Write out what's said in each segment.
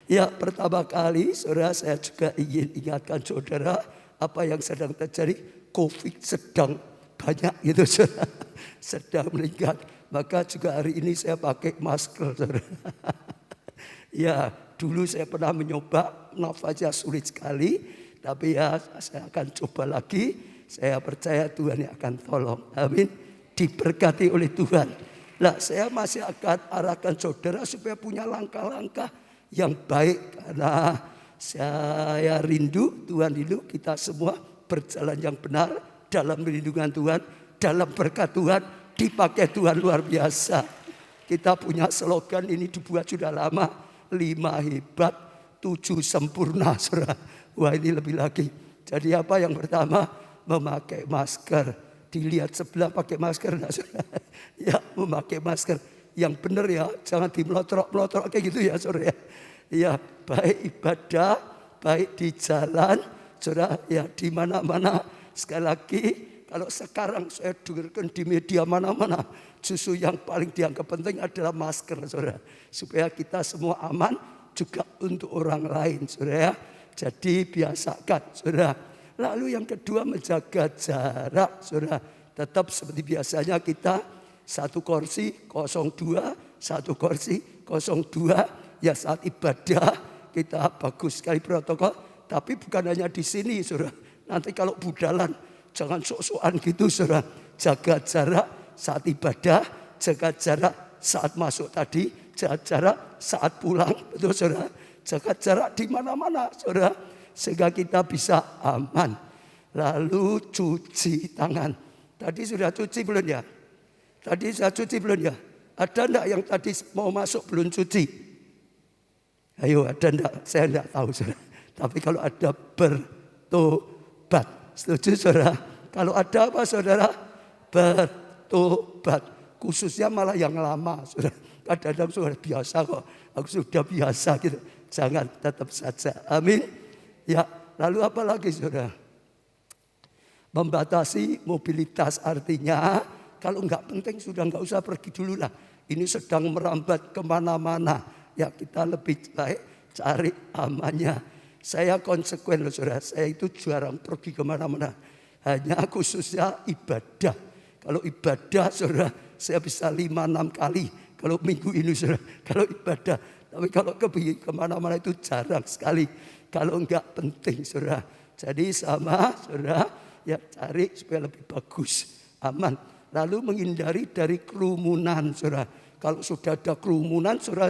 Ya, pertama kali saudara, saya juga ingin ingatkan saudara apa yang sedang terjadi. COVID sedang banyak gitu saudara, sedang meningkat. Maka juga hari ini saya pakai masker saudara. Ya, dulu saya pernah mencoba, nafasnya sulit sekali. Tapi ya, saya akan coba lagi. Saya percaya Tuhan yang akan tolong. Amin. Diberkati oleh Tuhan. Nah, saya masih akan arahkan saudara supaya punya langkah-langkah yang baik. Karena saya rindu, Tuhan rindu kita semua berjalan yang benar dalam perlindungan Tuhan, dalam berkat Tuhan, dipakai Tuhan luar biasa. Kita punya slogan ini dibuat sudah lama, 5 hebat, 7 sempurna. Saudara. Wah, ini lebih lagi. Jadi apa yang pertama? Memakai masker. Dilihat sebelah pakai masker enggak, saudara? Ya, memakai masker yang benar ya, jangan dimelotrok-melotrok kayak gitu ya, saudara. Ya, baik ibadah, baik di jalan, saudara, ya di mana-mana. Sekali lagi, kalau sekarang saya dengarkan di media mana-mana, justru yang paling dianggap penting adalah masker, saudara. Supaya kita semua aman juga untuk orang lain, saudara. Jadi biasakan, saudara. Lalu yang kedua menjaga jarak, saudara. Tetap seperti biasanya kita satu kursi 02, satu kursi 02. Ya saat ibadah kita bagus sekali protokol. Tapi bukan hanya di sini, saudara. Nanti kalau budalan jangan sok-sokan gitu, saudara. Jaga jarak saat ibadah, jaga jarak saat masuk tadi, jaga jarak saat pulang, betul saudara. Jaga jarak di mana-mana, saudara. Sehingga kita bisa aman. Lalu cuci tangan. Tadi sudah cuci belum ya? Tadi sudah cuci belum ya? Ada enggak yang tadi mau masuk belum cuci? Ayo, ada enggak? Saya enggak tahu, saudara. Tapi kalau ada bertobat. Setuju, saudara? Kalau ada apa, saudara? Bertobat. Khususnya malah yang lama, saudara. Kadang-kadang sudah biasa kok. Aku sudah biasa gitu. Jangan, tetap saja. Amin. Ya, lalu apa lagi, saudara? Membatasi mobilitas, artinya kalau enggak penting sudah enggak usah pergi dulu lah. Ini sedang merambat kemana-mana. Ya, kita lebih baik cari amannya. Saya konsekuen loh, saudara. Saya itu jarang pergi kemana-mana. Hanya khususnya ibadah. Kalau ibadah, saudara, saya bisa 5-6 kali. Kalau minggu ini, saudara. Kalau ibadah. Tapi kalau kemana-mana itu jarang sekali. Kalau enggak penting, saudara. Jadi sama, saudara, ya cari supaya lebih bagus, aman. Lalu menghindari dari kerumunan, saudara. Kalau sudah ada kerumunan, saudara,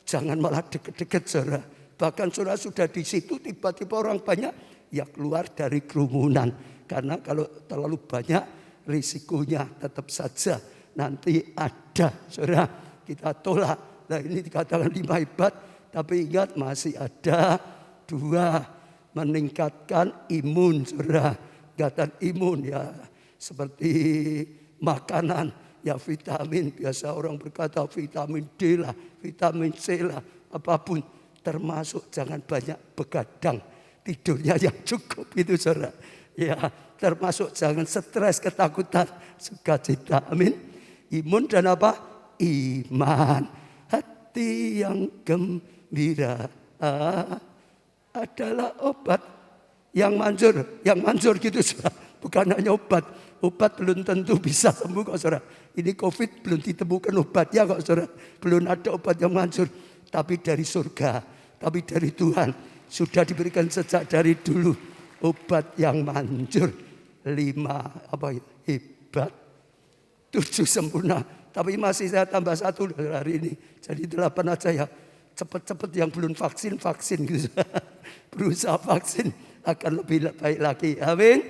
jangan malah deket-deket, saudara. Bahkan saudara sudah di situ, tiba-tiba orang banyak, ya keluar dari kerumunan. Karena kalau terlalu banyak, risikonya tetap saja nanti ada, saudara. Kita tolak. Nah, ini dikatakan 5 hebat, tapi ingat masih ada 2, meningkatkan imun, saudara. Tingkatan imun ya, seperti makanan, ya vitamin. Biasa orang berkata vitamin D lah, vitamin C lah, apapun. Termasuk jangan banyak begadang, tidurnya yang cukup itu, saudara. Ya, termasuk jangan stres, ketakutan, sukacita. Amin. Imun dan apa? Iman. Hati yang gembira adalah obat yang manjur gitu, saudara. Bukan hanya obat belum tentu bisa sembuh kok, saudara. Ini COVID belum ditemukan obatnya kok, saudara. Belum ada obat yang manjur, tapi dari surga, tapi dari Tuhan sudah diberikan sejak dari dulu obat yang manjur. 5 hebat, 7 sempurna. Tapi masih saya tambah 1 hari ini, jadi 8 aja ya. Cepet-cepet yang belum vaksin gitu. Berusaha vaksin akan lebih baik lagi. Amin.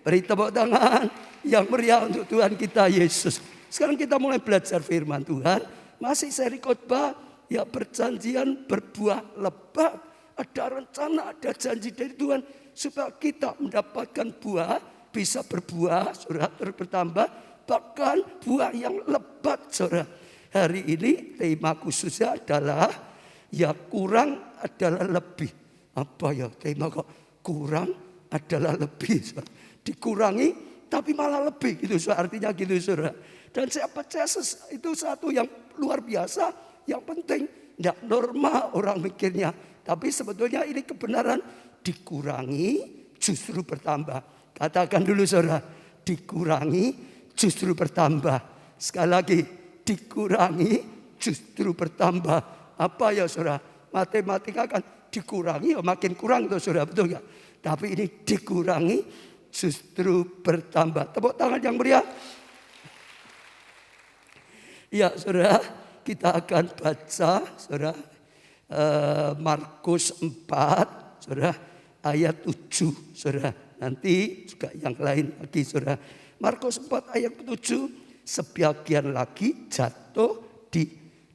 Beri tepuk tangan yang meriah untuk Tuhan kita Yesus. Sekarang kita mulai belajar firman Tuhan. Masih seri khotbah, ya perjanjian berbuah lebat. Ada rencana, ada janji dari Tuhan supaya kita mendapatkan buah, bisa berbuah, saudara, terus bertambah, bahkan buah yang lebat, saudara. Hari ini tema khususnya adalah ya kurang adalah lebih. Apa ya tema kok kurang adalah lebih, saudara. Dikurangi tapi malah lebih gitu, saudara. Artinya gitu, saudara. Dan saya percaya itu satu yang luar biasa, yang penting. Tidak normal orang mikirnya Tapi sebetulnya ini kebenaran dikurangi justru bertambah. Katakan dulu saudara, dikurangi justru bertambah. Sekali lagi, dikurangi justru bertambah. Apa ya saudara? Matematika kan dikurangi ya makin kurang tuh saudara, betul nggak? Tapi ini dikurangi justru bertambah. Tepuk tangan yang meriah. Ya saudara, kita akan baca saudara Markus 4 saudara ayat 7 saudara. Nanti juga yang lain lagi saudara. Markus 4 ayat 7, sebagian lagi jatuh di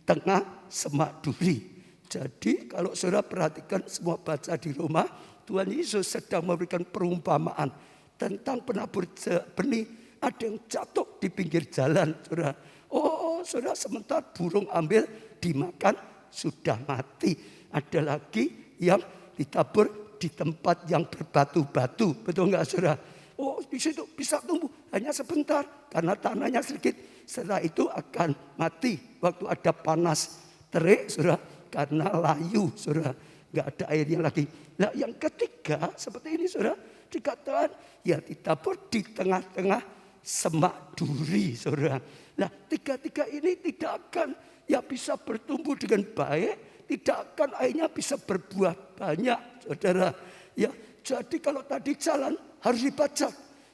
tengah semak duri. Jadi kalau saudara perhatikan semua baca di rumah, Tuhan Yesus sedang memberikan perumpamaan tentang penabur benih. Ada yang jatuh di pinggir jalan saudara. Oh saudara, sementara burung ambil dimakan sudah mati. Ada lagi yang ditabur di tempat yang berbatu-batu, betul nggak saudara? Oh di situ bisa tumbuh hanya sebentar karena tanahnya sedikit. Setelah itu akan mati waktu ada panas terik saudara, karena layu saudara, nggak ada airnya lagi. Nah yang ketiga seperti ini saudara, dikatakan ya ditabur di tengah-tengah semak duri saudara. Nah tiga-tiga ini tidak akan ya bisa bertumbuh dengan baik, tidak akan akhirnya bisa berbuah banyak saudara. Ya jadi kalau tadi jalan harus dibaca,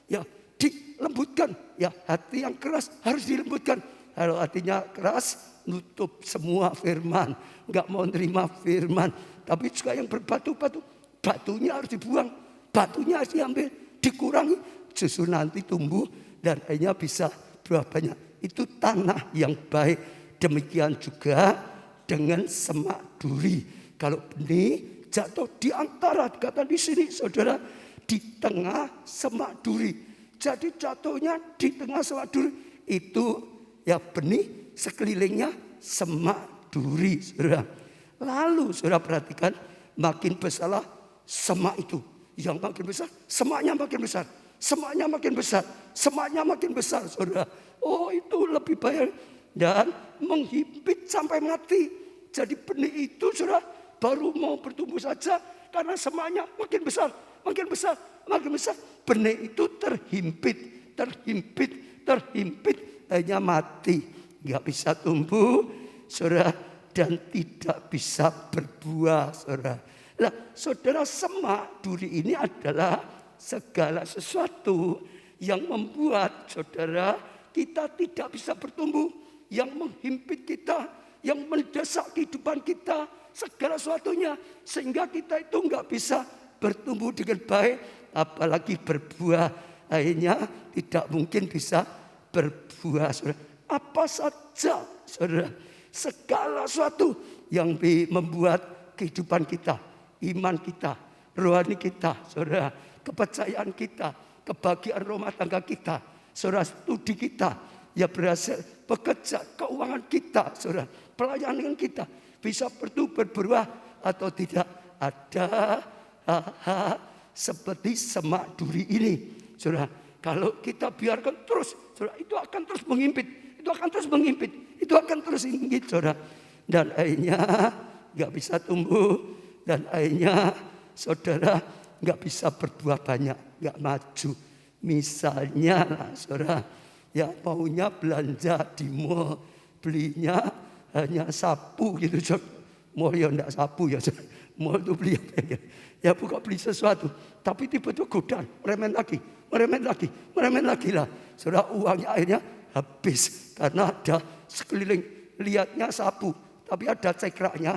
ya dilembutkan, ya hati yang keras harus dilembutkan. Kalau hatinya keras, nutup semua firman, nggak mau nerima firman. Tapi juga yang berbatu-batu, batunya harus dibuang, batunya harus diambil, dikurangi, justru nanti tumbuh dan akhirnya bisa berbuah banyak. Itu tanah yang baik. Demikian juga dengan semak duri. Kalau benih jatuh di antara, kata di sini saudara, di tengah semak duri. Jadi jatuhnya di tengah semak duri. Itu ya benih, sekelilingnya semak duri saudara. Lalu saudara perhatikan, makin besarlah semak itu. Yang makin besar, semaknya makin besar. Semaknya makin besar, semaknya makin besar saudara. Oh itu lebih baik dan menghimpit sampai mati. Jadi benih itu saudara baru mau bertumbuh saja karena semaknya makin besar, makin besar, makin besar. Benih itu terhimpit, hanya mati, nggak bisa tumbuh saudara, dan tidak bisa berbuah saudara. Nah saudara, semak duri ini adalah segala sesuatu yang membuat saudara kita tidak bisa bertumbuh, yang menghimpit kita, yang mendesak kehidupan kita, segala sesuatunya, sehingga kita itu nggak bisa bertumbuh dengan baik, apalagi berbuah. Akhirnya tidak mungkin bisa berbuah saudara. Apa saja saudara, segala sesuatu yang membuat kehidupan kita, iman kita, rohani kita saudara, kepercayaan kita, kebahagiaan rumah tangga kita, saudara, studi kita, ya berhasil bekerja, keuangan kita, saudara, pelayanan kita bisa berbuah atau tidak. Ada hal seperti semak duri ini, saudara. Kalau kita biarkan terus, saudara, itu akan terus mengimpit, itu akan terus mengimpit, itu akan terus mengimpit, saudara. Dan akhirnya nggak bisa tumbuh, dan akhirnya saudara nggak bisa berbuah banyak, nggak maju. Misalnya lah saudara, ya maunya belanja di mall, belinya hanya sapu gitu saudara. Mall ya enggak sapu ya saudara. Mall itu beli apa ya? Ya bukan beli sesuatu, tapi tiba-tiba godaan, meremen lagi lah. Saudara, uangnya akhirnya habis karena ada sekeliling, lihatnya sapu, tapi ada cekraknya,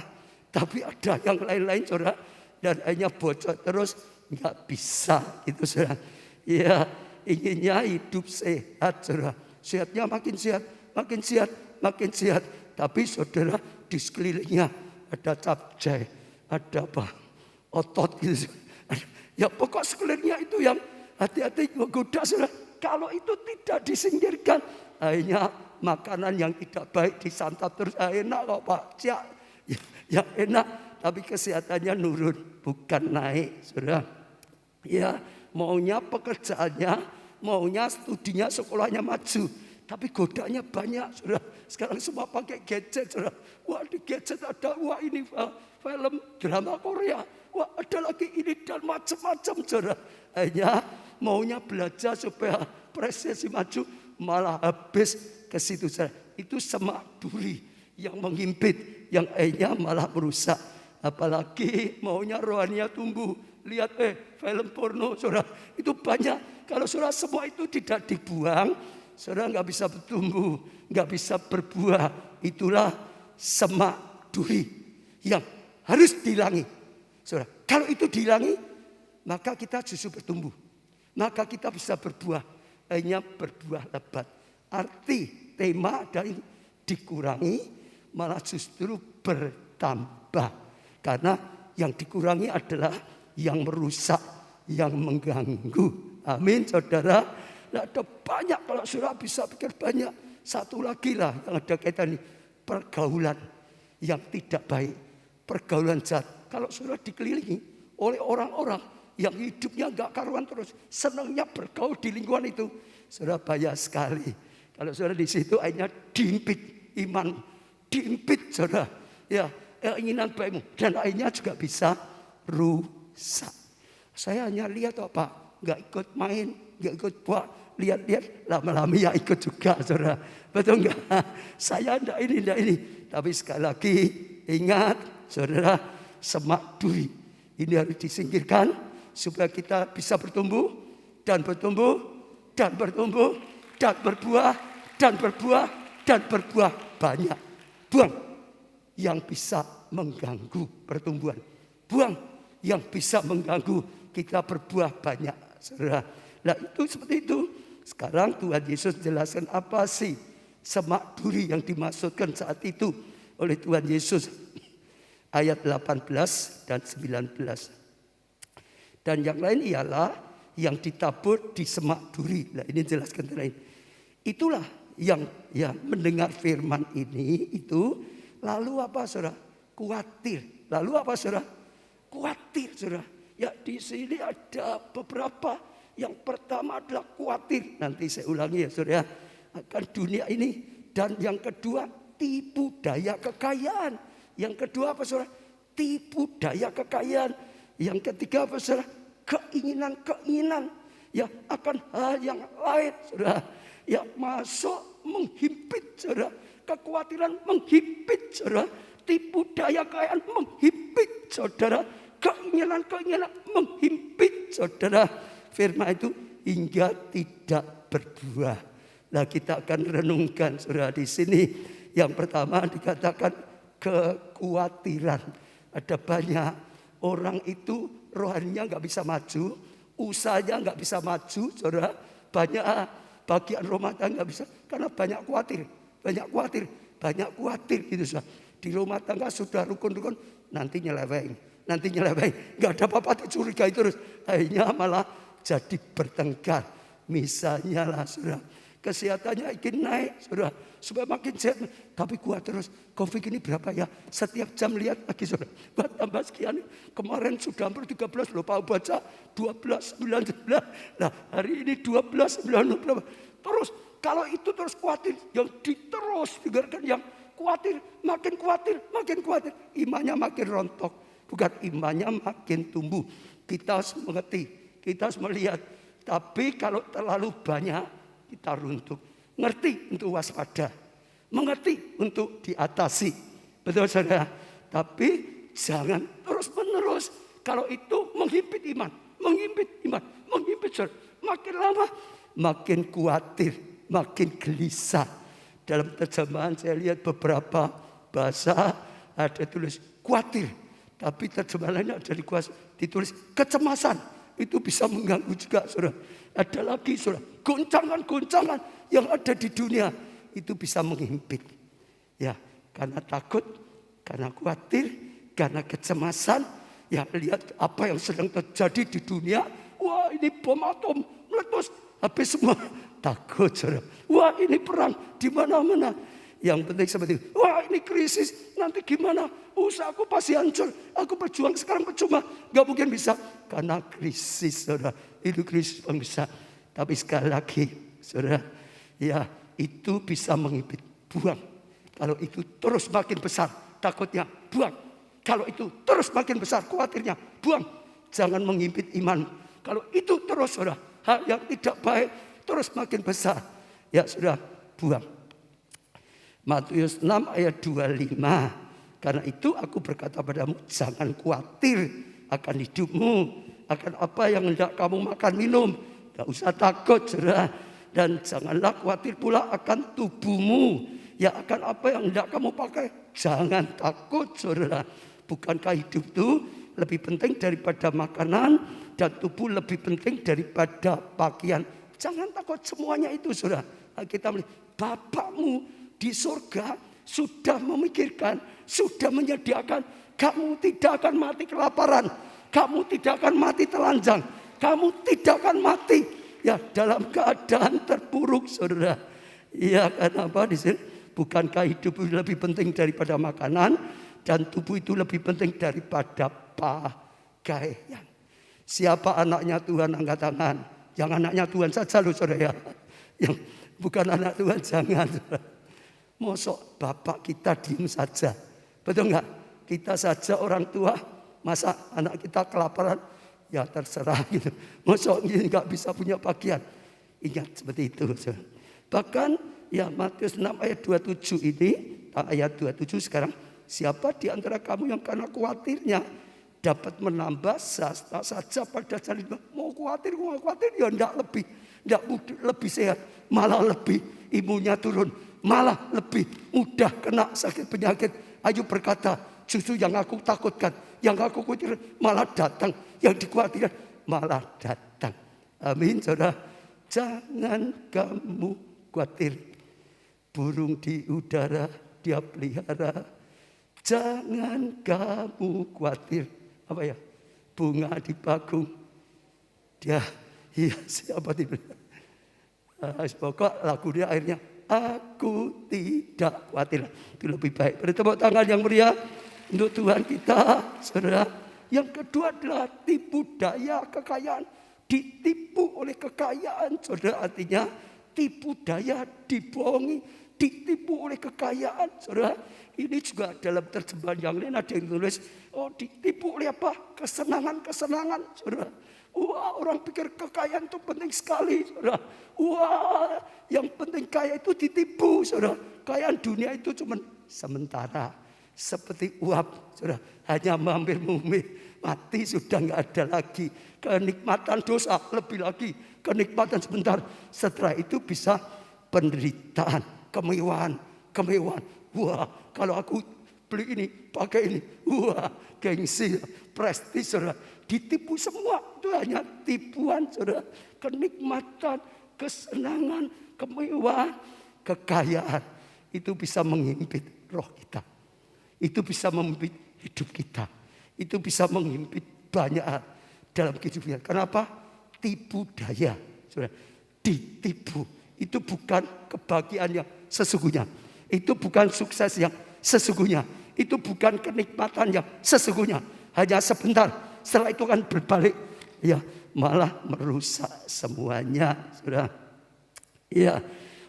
tapi ada yang lain-lain saudara, dan akhirnya bocor terus, nggak bisa gitu saudara. Ya inginnya hidup sehat saudara, sehatnya makin sehat, makin sehat, makin sehat, tapi saudara di sekelilingnya ada capcay, ada apa, otot gitu. Ya pokok sekelilingnya itu yang hati-hati menggoda saudara. Kalau itu tidak disingkirkan, akhirnya makanan yang tidak baik disantap terus. Enak kok Pak, ya enak, tapi kesehatannya nurun, bukan naik saudara. Ya maunya pekerjaannya, maunya studinya, sekolahnya maju, Tapi godanya banyak, saudara. Sekarang semua pakai gadget, saudara. Wah, di gadget ada, wah ini film drama Korea. Wah, ada lagi ini dan macam-macam, saudara. Hanya maunya belajar supaya prestasi maju, malah habis ke situ, saudara. Itu semak duri yang menghimpit, yang akhirnya malah merusak. Apalagi maunya rohaninya tumbuh. Lihat film porno, saudara. Itu banyak. Kalau saudara semua itu tidak dibuang, saudara nggak bisa bertumbuh, nggak bisa berbuah. Itulah semak duri yang harus dihilangi. Saudara, kalau itu dihilangi, maka kita justru bertumbuh. Maka kita bisa berbuah, hanya berbuah lebat. Arti tema dari dikurangi malah justru bertambah. Karena yang dikurangi adalah yang merusak, yang mengganggu. Amin, saudara. Nah, ada banyak, kalau saudara bisa pikir banyak. Satu lagi lah yang ada kaitan ini, pergaulan yang tidak baik, pergaulan jahat. Kalau saudara dikelilingi oleh orang-orang yang hidupnya gak karuan terus, senangnya bergaul di lingkungan itu, saudara bahaya sekali. Kalau saudara di situ akhirnya diimpit iman, diimpit saudara, ya keinginan baikmu, dan akhirnya juga bisa rusak. Saya hanya lihat apa, nggak ikut main, nggak ikut buat, lihat-lihat, lama-lama ya ikut juga, saudara. Betul nggak? Saya ndak ini. Tapi sekali lagi ingat, saudara, semak duri ini harus disingkirkan supaya kita bisa bertumbuh dan bertumbuh dan bertumbuh dan berbuah dan berbuah dan berbuah banyak. Buang yang bisa mengganggu pertumbuhan. Buang yang bisa mengganggu kita berbuah banyak, saudara. Nah itu seperti itu. Sekarang Tuhan Yesus jelaskan apa sih semak duri yang dimaksudkan saat itu oleh Tuhan Yesus. Ayat 18 dan 19. Dan yang lain ialah yang ditabur di semak duri. Nah ini jelaskan lain. Itulah yang mendengar firman ini itu lalu apa, saudara? Khawatir. Lalu apa, saudara? Khawatir, saudara. Ya di sini ada beberapa. Yang pertama adalah khawatir. Nanti saya ulangi ya, saudara. Akan dunia ini. Dan yang kedua tipu daya kekayaan. Yang kedua apa, saudara? Tipu daya kekayaan. Yang ketiga apa, saudara? Keinginan-keinginan. Ya akan hal yang lain, saudara. Ya masuk menghimpit, saudara. Kekhawatiran menghimpit, saudara. Tipu daya kekayaan menghimpit, saudara. Keinginan-keinginan menghimpit, saudara. Firman itu hingga tidak berbuah. Nah kita akan renungkan, saudara, di sini. Yang pertama dikatakan kekhawatiran. Ada banyak orang itu rohaninya nggak bisa maju, usahanya nggak bisa maju, saudara. Banyak bagian rumah tangga nggak bisa karena banyak khawatir gitu, saudara. Di rumah tangga sudah rukun-rukun, nanti nyeleweng, nggak ada apa-apa, dicurigai terus. Akhirnya malah jadi bertengkar. Misalnya lah, saudara, kesehatannya ingin naik, saudara, supaya makin sehat, tapi kuat terus. Covid ini berapa ya? Setiap jam lihat lagi, saudara. Buat tambah sekian. Kemarin sudah hampir 13, lupa baca 12, 19. Nah hari ini 12, 19 berapa? Terus kalau itu terus khawatir, yang diterus dengarkan yang khawatir, makin khawatir. Imannya makin rontok, bukan imannya makin tumbuh. Kita harus mengerti, kita harus melihat. Tapi kalau terlalu banyak, kita runtuh. Ngerti untuk waspada, mengerti untuk diatasi. Betul, saudara? Tapi jangan terus-menerus. Kalau itu menghimpit iman, saudara. Makin lama, makin khawatir, makin gelisah. Dalam terjemahan saya lihat beberapa bahasa ada tulis khawatir. Tapi terjemahan lainnya ada ditulis kecemasan. Itu bisa mengganggu juga, saudara. Ada lagi, saudara, goncangan-goncangan yang ada di dunia. Itu bisa menghimpit. Ya, karena takut, karena khawatir, karena kecemasan. Ya, lihat apa yang sedang terjadi di dunia. Wah, ini bom atom meletus, habis semua. Takut, saudara. Wah, ini perang di mana-mana. Yang penting seperti itu. Wah, ini krisis, nanti gimana? Usahaku pasti hancur. Aku berjuang sekarang percuma. Gak mungkin bisa. Karena krisis, saudara. Itu krisis bangsa. Tapi sekali lagi, saudara, ya itu bisa mengimpit. Buang. Kalau itu terus makin besar, takutnya buang. Kalau itu terus makin besar, khawatirnya buang. Jangan mengimpit iman. Kalau itu terus saudara, hal yang tidak baik terus makin besar, ya sudah buang. Matius 6 ayat 25. Karena itu aku berkata padamu, jangan khawatir akan hidupmu, akan apa yang hendak kamu makan minum. Tidak usah takut saudara. Dan janganlah khawatir pula akan tubuhmu, ya akan apa yang hendak kamu pakai. Jangan takut saudara. Bukankah hidup itu lebih penting daripada makanan, dan tubuh lebih penting daripada pakaian. Jangan takut, semuanya itu saudara. Kita melihat Bapakmu di surga sudah memikirkan, sudah menyediakan. Kamu tidak akan mati kelaparan, kamu tidak akan mati telanjang, kamu tidak akan mati ya dalam keadaan terpuruk saudara. Ya kenapa di sini? Bukankah hidup itu lebih penting daripada makanan, dan tubuh itu lebih penting daripada pakaian. Siapa anaknya Tuhan angkat tangan. Yang anaknya Tuhan saja loh saudara ya. Yang bukan anak Tuhan jangan saudara. Mosok bapak kita diem saja. Betul enggak? Kita saja orang tua, masa anak kita kelaparan? Ya terserah gitu. Mosok ini enggak bisa punya pakaian. Ingat seperti itu saudara. Bahkan ya Matius 6 ayat 27 ini, ayat 27 sekarang, siapa di antara kamu yang karena khawatirnya dapat menambah sasta saja pada jalan? Mau khawatir ya enggak lebih sehat, malah lebih imunnya turun, malah lebih mudah kena sakit penyakit. Ayub berkata, justru yang aku takutkan, yang aku khawatir malah datang, yang dikhawatirkan malah datang. Amin saudara. Jangan kamu khawatir. Burung di udara dia pelihara. Jangan kamu khawatir. Apa ya? Bunga di bakung dia siapa dibeli. Pokok lagu dia akhirnya aku tidak khawatir. Itu lebih baik. Beri tepuk tangan yang meriah untuk Tuhan kita saudara. Yang kedua adalah tipu daya kekayaan. Ditipu oleh kekayaan saudara. Artinya tipu daya, dibohongi, ditipu oleh kekayaan saudara. Ini juga dalam terjemahan yang lain ada yang tulis, ditipu oleh apa? Kesenangan saudara. Wah, orang pikir kekayaan itu penting sekali saudara. Wah, yang penting kaya itu ditipu saudara. Kekayaan dunia itu cuma sementara. Seperti uap saudara. Hanya mampir mati sudah nggak ada lagi. Kenikmatan dosa lebih lagi. Kenikmatan sebentar. Setelah itu bisa penderitaan, kemewahan. Wah, kalau aku beli ini, pakai ini. Wah, gengsi, prestis saudara. Ditipu semua. Itu hanya tipuan saudara. Kenikmatan, kesenangan, kemewahan, kekayaan. Itu bisa mengimpit roh kita. Itu bisa mengimpit hidup kita. Itu bisa mengimpit banyak hal dalam kehidupan. Kenapa? Tipu daya. Saudara. Ditipu. Itu bukan kebahagiaan yang sesungguhnya. Itu bukan sukses yang sesungguhnya. Itu bukan kenikmatan yang sesungguhnya. Hanya sebentar. Setelah itu kan berbalik. Ya, malah merusak semuanya. Saudara. Ya,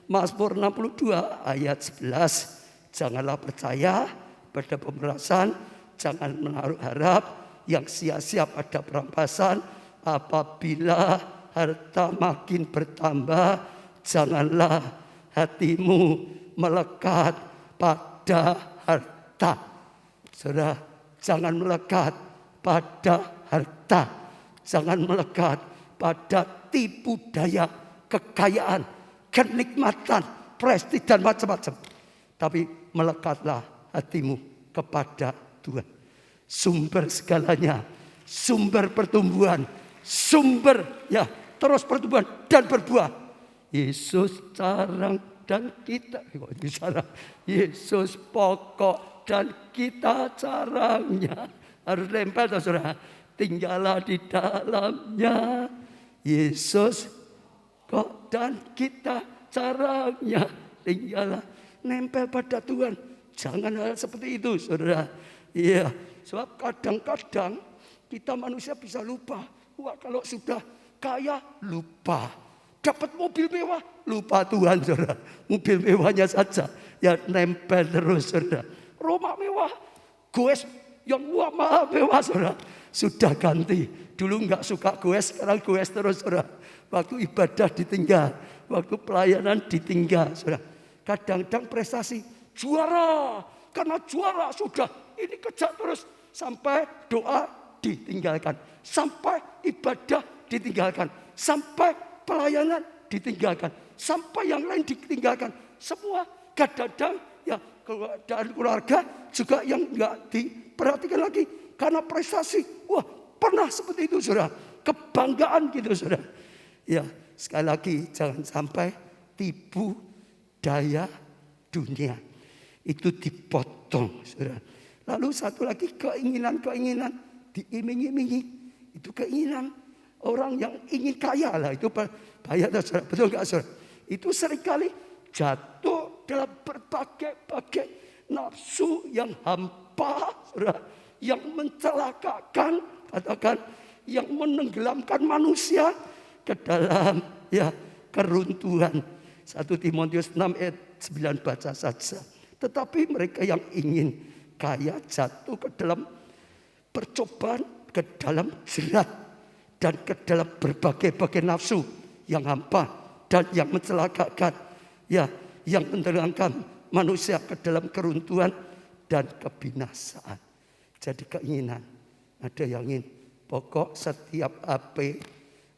Mazmur 62 ayat 11. Janganlah percaya pada pemerasan. Jangan menaruh harap yang sia-sia pada perampasan. Apabila harta makin bertambah, janganlah hatimu melekat pada harta. Saudara, jangan melekat pada harta. Jangan melekat pada tipu daya kekayaan, kenikmatan, prestis dan macam-macam. Tapi melekatlah hatimu kepada Tuhan. Sumber segalanya, sumber pertumbuhan, sumber ya terus pertumbuhan dan berbuah. Yesus carang dan kita Yesus pokok dan kita carangnya. Harus lempel saudara. Tinggallah di dalamnya. Yesus kok dan kita carangnya. Tinggallah nempel pada Tuhan. Jangan hal seperti itu saudara. Iya, sebab kadang-kadang kita manusia bisa lupa. Wah, kalau sudah kaya lupa. dapat mobil mewah, lupa Tuhan, saudara. Mobil mewahnya saja ya nempel terus, saudara. Rumah mewah, goes yang maha mewah, saudara. Sudah ganti. Dulu nggak suka goes, sekarang goes terus, saudara. Waktu ibadah ditinggal, waktu pelayanan ditinggal, saudara. Kadang-kadang prestasi juara, karena juara sudah ini kejar terus sampai doa ditinggalkan, sampai ibadah ditinggalkan, sampai pelayanan ditinggalkan, sampai yang lain ditinggalkan. Semua kadang-kadang ya keadaan keluarga juga yang nggak diperhatikan lagi karena prestasi. Wah, pernah seperti itu, saudara. Kebanggaan gitu, saudara. Ya, sekali lagi jangan sampai tipu daya dunia itu dipotong, saudara. Lalu satu lagi keinginan-keinginan diiming-imingi. Itu keinginan orang yang ingin kaya lah. Itu bahaya, saudara. Betul nggak, saudara? Itu seringkali jatuh dalam berbagai nafsu yang hampa, saudara. Yang mencelakakan, katakan, yang menenggelamkan manusia ke dalam ya keruntuhan. 1 Timotius 6 ayat 9 baca saja. Tetapi mereka yang ingin kaya jatuh ke dalam percobaan, ke dalam jerat, dan ke dalam berbagai nafsu yang hampa dan yang mencelakakan, ya, yang menenggelamkan manusia ke dalam keruntuhan dan kebinasaan. Jadi keinginan, ada yang ingin pokok setiap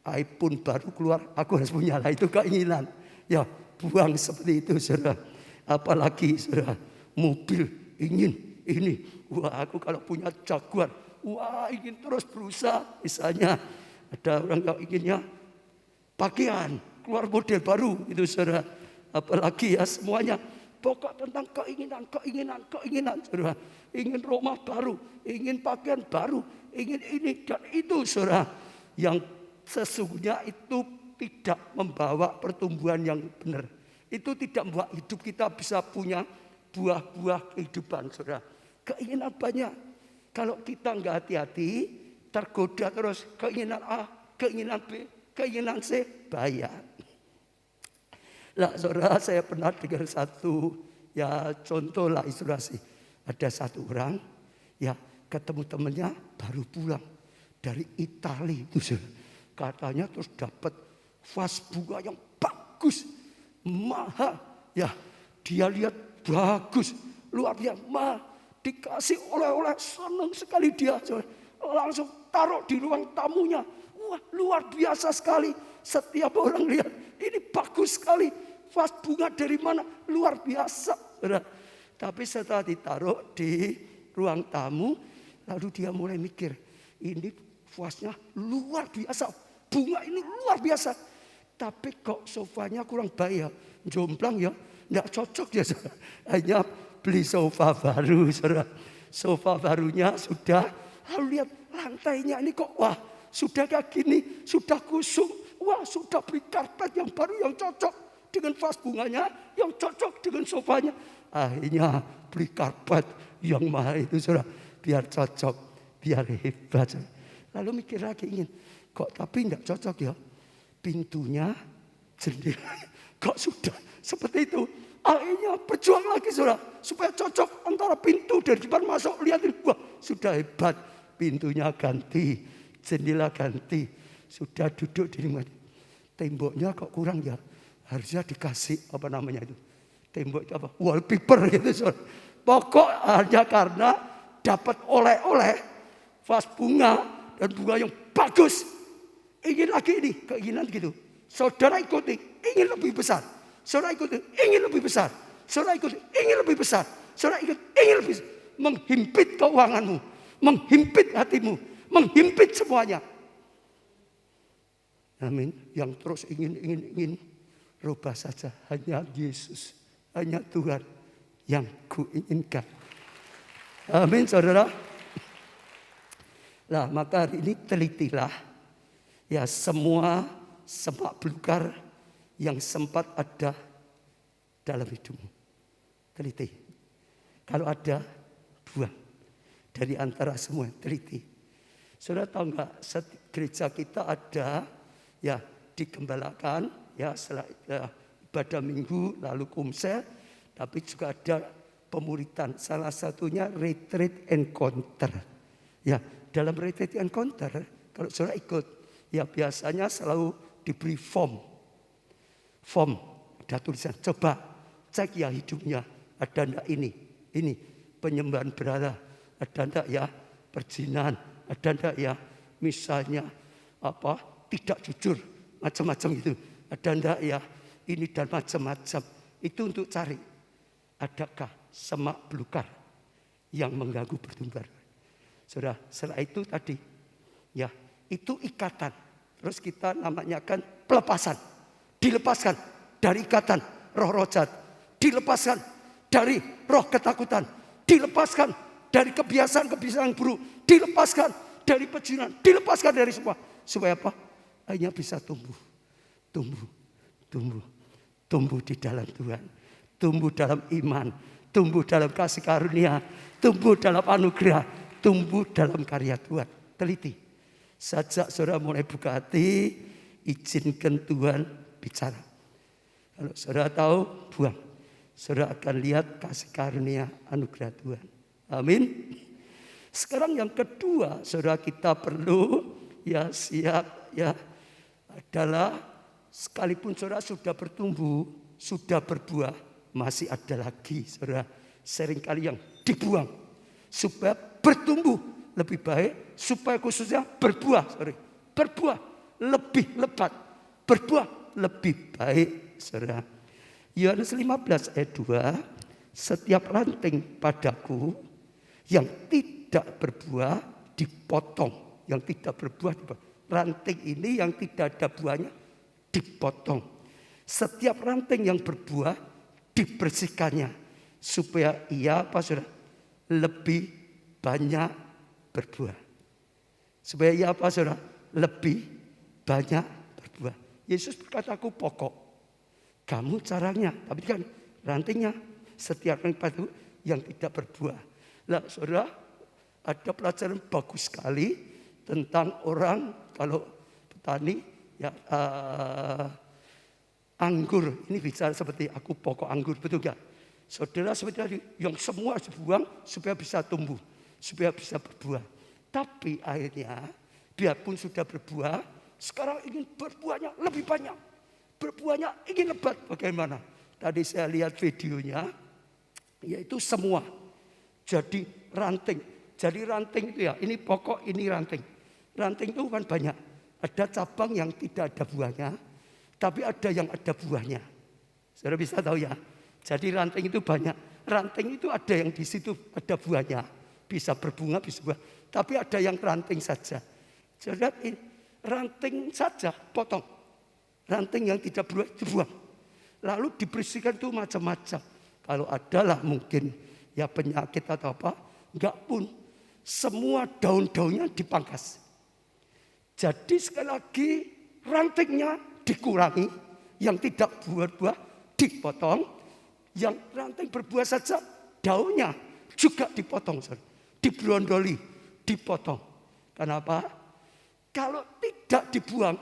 iPhone baru keluar, aku harus punya lah, itu keinginan. Ya, buang seperti itu, saudara. Apalagi, saudara, mobil ingin ini. Wah, aku kalau punya Jaguar, wah, ingin terus berusaha. Misalnya ada orang yang inginnya pakaian keluar model baru, itu, saudara. Apalagi ya semuanya pokok tentang keinginan, saudara. Ingin rumah baru, ingin pakaian baru, ingin ini dan itu, saudara. Yang sesungguhnya itu tidak membawa pertumbuhan yang benar. Itu tidak membuat hidup kita bisa punya buah-buah kehidupan, saudara. Keinginan banyak. Kalau kita nggak hati-hati, tergoda terus keinginan A, keinginan B, keinginan C, bahaya. Lah, saudara, saya pernah dengar satu ya contoh lah ilustrasi. Ada satu orang ya ketemu temannya baru pulang dari Italia itu, saudara. Katanya terus dapat vas bunga yang bagus, mahal, ya dia lihat bagus, luar biasa mahal, dikasih oleh-oleh, senang sekali dia, langsung taruh di ruang tamunya. Wah, luar biasa sekali. Setiap orang lihat ini bagus sekali, vas bunga dari mana, luar biasa. Tapi setelah ditaruh di ruang tamu, lalu dia mulai mikir, ini vasnya luar biasa, bunga ini luar biasa. Tapi kok sofanya kurang baik ya, jomplang ya, enggak cocok ya, saudara. Hanya beli sofa baru, saudara. Sofa barunya sudah, lalu lihat lantainya ini kok, wah sudah kayak gini, sudah kusum, wah sudah beli karpet yang baru yang cocok dengan vas bunganya, yang cocok dengan sofanya. Akhirnya beli karpet yang mahal itu, saudara, biar cocok, biar hebat. Lalu mikir lagi, ingin kok tapi enggak cocok ya, pintunya, jendela, kok sudah seperti itu. Akhirnya berjuang lagi, saudara, supaya cocok antara pintu dari depan masuk, lihatin, wah sudah hebat, pintunya ganti, jendela ganti, sudah duduk di rumah. Temboknya kok kurang ya, harusnya dikasih apa namanya itu, tembok itu apa, wallpaper gitu, saudara. Pokok hanya karena dapat oleh-oleh vas bunga dan bunga yang bagus, ingin lagi ini, keinginan gitu. Saudara ikuti, ingin lebih besar. Saudara ikuti, ingin lebih besar. Saudara ikuti, ingin lebih besar. Saudara ikuti, ingin lebih besar. Menghimpit keuanganmu, menghimpit hatimu, menghimpit semuanya. Amin. Yang terus ingin, rubah saja. Hanya Yesus, hanya Tuhan yang kuinginkan. Amin, saudara. Nah, maka hari ini telitilah ya semua semak belukar yang sempat ada dalam hidupmu. Teliti. Kalau ada, buang. Dari antara semua, teliti. Saudara tahu nggak, gereja kita ada ya digembalakan ya setelah ibadah minggu lalu kumsel, tapi juga ada pemuritan. Salah satunya retreat encounter. Ya, dalam retreat encounter kalau saudara ikut, ya biasanya selalu diberi form, ada tulisan, coba cek ya hidupnya, ada enggak ini penyembahan berhala, ada enggak ya perzinahan, ada enggak ya misalnya tidak jujur, macam-macam itu, ada enggak ya ini dan macam-macam. Itu untuk cari adakah semak belukar yang mengganggu pertumbuhan. Saudara, setelah itu tadi ya itu ikatan. Terus kita namanya kan pelepasan. Dilepaskan dari ikatan roh-roh jahat. Dilepaskan dari roh ketakutan. Dilepaskan dari kebiasaan-kebiasaan buruk. Dilepaskan dari pejinan. Dilepaskan dari semua. Supaya apa? Akhirnya bisa tumbuh di dalam Tuhan. Tumbuh dalam iman. Tumbuh dalam kasih karunia. Tumbuh dalam anugerah. Tumbuh dalam karya Tuhan. Teliti. Sejak saudara mulai buka hati, izinkan Tuhan bicara. Kalau saudara tahu, buang. Saudara akan lihat kasih karunia anugerah Tuhan. Amin. Sekarang yang kedua, saudara kita perlu ya siap ya adalah sekalipun saudara sudah bertumbuh, sudah berbuah, masih ada lagi saudara seringkali yang dibuang supaya bertumbuh lebih baik, supaya khususnya berbuah lebih lebat, berbuah lebih baik, saudara. Yohanes 15 ayat 2, setiap ranting padaku yang tidak berbuah dipotong, yang tidak berbuah dipotong. Ranting ini yang tidak ada buahnya dipotong. Setiap ranting yang berbuah dibersihkannya supaya ia saudara lebih banyak berbuah. Supaya ia saudara lebih banyak berbuah. Yesus berkata, aku pokok, kamu caranya, tapi kan rantingnya. Setiap ranting padaku yang tidak berbuah. Lah saudara, ada pelajaran bagus sekali tentang orang kalau petani ya anggur. Ini bicara seperti aku pokok anggur, betul gak? Saudara seperti tadi yang semua dibuang supaya bisa tumbuh, supaya bisa berbuah. Tapi akhirnya biarpun sudah berbuah, sekarang ingin berbuahnya lebih banyak. Berbuahnya ingin lebat. Bagaimana? Tadi saya lihat videonya, yaitu semua jadi ranting. Jadi ranting itu ya, ini pokok, ini ranting. Ranting itu kan banyak. Ada cabang yang tidak ada buahnya, tapi ada yang ada buahnya. Saudara bisa tahu ya. Jadi ranting itu banyak. Ranting itu ada yang di situ ada buahnya. Bisa berbunga, bisa buah. Tapi ada yang ranting saja. Jadi ranting saja potong. Ranting yang tidak berbuah dibuang. Lalu dibersihkan itu macam-macam. Kalau adalah mungkin ya penyakit atau apa, enggak pun. Semua daun-daunnya dipangkas. Jadi sekali lagi rantingnya dikurangi. Yang tidak berbuah dipotong. Yang ranting berbuah saja daunnya juga dipotong. Diberondoli, dipotong. Kenapa? Kalau tidak dibuang,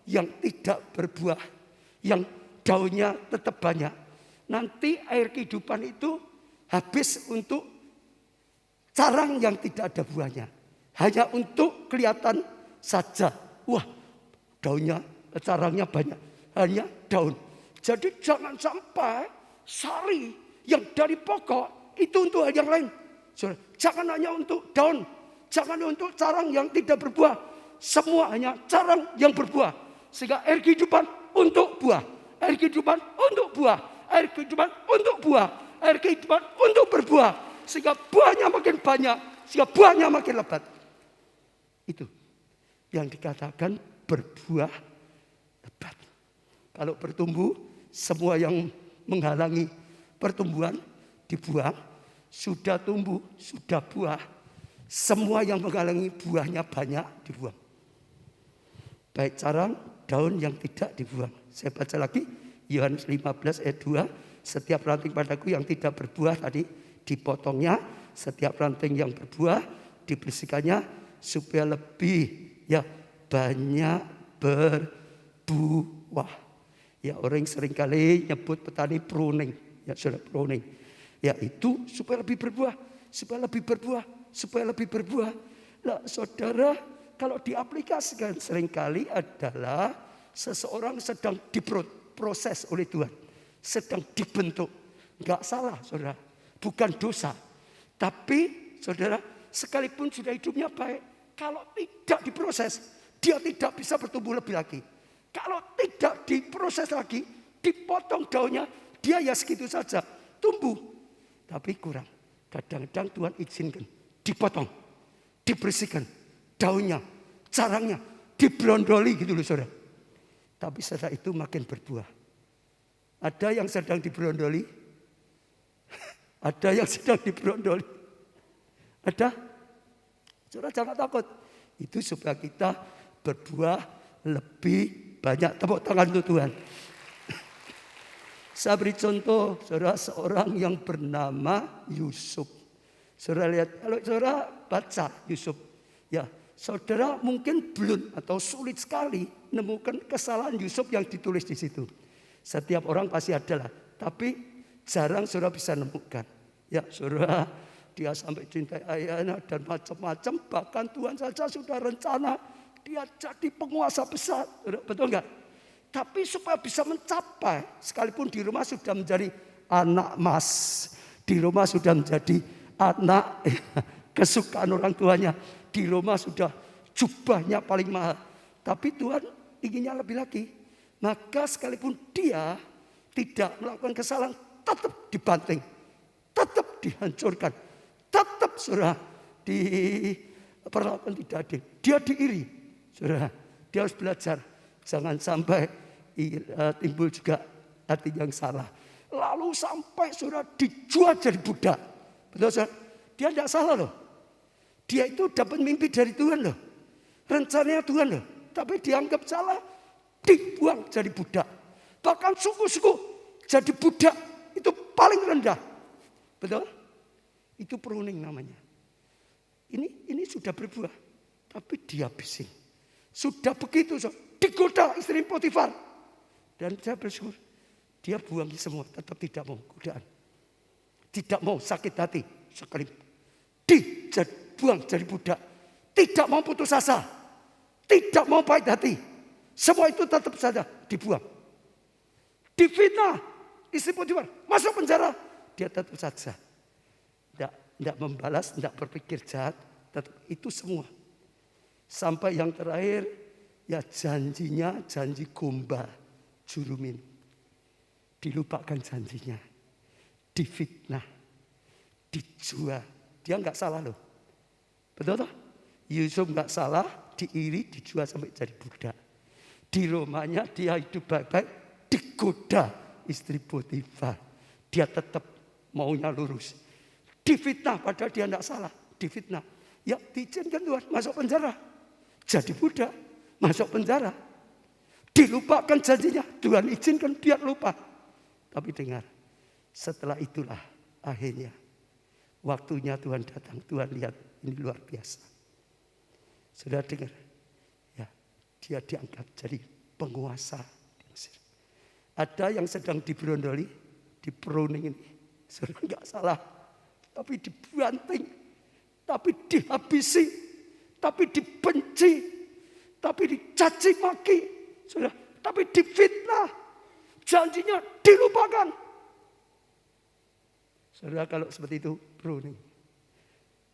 yang tidak berbuah, yang daunnya tetap banyak, nanti air kehidupan itu habis untuk carang yang tidak ada buahnya. Hanya untuk kelihatan saja. Wah, daunnya, carangnya banyak. Hanya daun. Jadi jangan sampai sari yang dari pokok itu untuk hal yang lain. Jangan hanya untuk daun, jangan untuk carang yang tidak berbuah. Semua hanya carang yang berbuah. Sehingga air kehidupan untuk buah, air kehidupan untuk buah, air kehidupan untuk buah, air kehidupan untuk berbuah. Sehingga buahnya makin banyak, sehingga buahnya makin lebat. Itu yang dikatakan berbuah lebat. Kalau bertumbuh, semua yang menghalangi pertumbuhan dibuang. Sudah tumbuh, sudah buah, semua yang menghalangi buahnya banyak dibuang. Baik carang, daun yang tidak dibuang. Saya baca lagi, Yohanes 15 ayat 2. Setiap ranting padaku yang tidak berbuah tadi dipotongnya. Setiap ranting yang berbuah dibersihkannya supaya lebih ya banyak berbuah. Ya orang sering kali nyebut petani pruning. Ya saudara, pruning. Ya itu supaya lebih berbuah. Supaya lebih berbuah. Supaya lebih berbuah. Nah saudara, kalau diaplikasikan seringkali adalah seseorang sedang diproses oleh Tuhan. Sedang dibentuk. Enggak salah saudara. Bukan dosa. Tapi saudara, sekalipun sudah hidupnya baik, kalau tidak diproses, dia tidak bisa bertumbuh lebih lagi. Kalau tidak diproses lagi, dipotong daunnya, dia ya segitu saja, tumbuh. Tapi kurang. Kadang-kadang Tuhan izinkan, dipotong, dibersihkan, daunnya, carangnya, dibrondoli gitu loh saudara. Tapi setelah itu makin berbuah. Ada yang sedang dibrondoli, ada yang sedang dibrondoli. Ada? Saudara jangan takut. Itu supaya kita berbuah lebih banyak. Tepuk tangan untuk Tuhan. Saya beri contoh, saudara, seorang yang bernama Yusuf. Saudara lihat, kalau saudara baca Yusuf, ya saudara mungkin belum atau sulit sekali menemukan kesalahan Yusuf yang ditulis di situ. Setiap orang pasti ada lah, tapi jarang saudara bisa menemukan. Ya saudara, dia sampai cintai ayahnya dan macam-macam. Bahkan Tuhan saja sudah rencana dia jadi penguasa besar. Betul enggak? Tapi supaya bisa mencapai, sekalipun di rumah sudah menjadi anak emas, di rumah sudah menjadi anak kesukaan orang tuanya, di rumah sudah jubahnya paling mahal. Tapi Tuhan inginnya lebih lagi. Maka sekalipun dia tidak melakukan kesalahan, tetap dibanting, tetap dihancurkan, tetap saudara diperlakukan tidak adil. Dia diiri, saudara. Dia harus belajar. Jangan sampai timbul juga hati yang salah. Lalu sampai saudara dijual jadi budak. Betul saudara? Dia tidak salah loh. Dia itu dapat mimpi dari Tuhan loh. Rencananya Tuhan loh. Tapi dianggap salah, dibuang jadi budak. Bahkan suku-suku jadi budak itu paling rendah. Betul? Itu pruning namanya. Ini sudah berbuah, tapi dihabisin. Sudah begitu, digoda istri Potifar. Dan saya bersyukur, dia buang semua, tetap tidak mau godaan. Tidak mau sakit hati sekali. Dibuang jadi budak. Tidak mau putus asa. Tidak mau pahit hati. Semua itu tetap saja dibuang. Difitnah istri Potifar, masuk penjara. Dia tetap saja. Tidak membalas, tidak berpikir jahat. Tetap itu semua. Sampai yang terakhir, ya janjinya, janji gombal, jurumin. Dilupakan janjinya. Difitnah. Dijual. Dia nggak salah loh. Betul toh? Yusuf nggak salah, diiri, dijual sampai jadi budak. Di rumahnya dia hidup baik-baik, digoda istri Potifar. Dia tetap maunya lurus. Difitnah padahal dia tidak salah. Difitnah. Ya diizinkan Tuhan masuk penjara. Jadi budak masuk penjara. Dilupakan janjinya. Tuhan izinkan biar lupa. Tapi dengar. Setelah itulah akhirnya. Waktunya Tuhan datang. Tuhan lihat ini luar biasa. Sudah dengar. Ya, dia diangkat jadi penguasa di Mesir. Ada yang sedang diberondoli. Di pruning ini. Sudah enggak salah. Tapi dibanting, tapi dihabisi, tapi dibenci, tapi dicaci maki, sudah, tapi difitnah, janjinya dilupakan. Saudara kalau seperti itu pruning,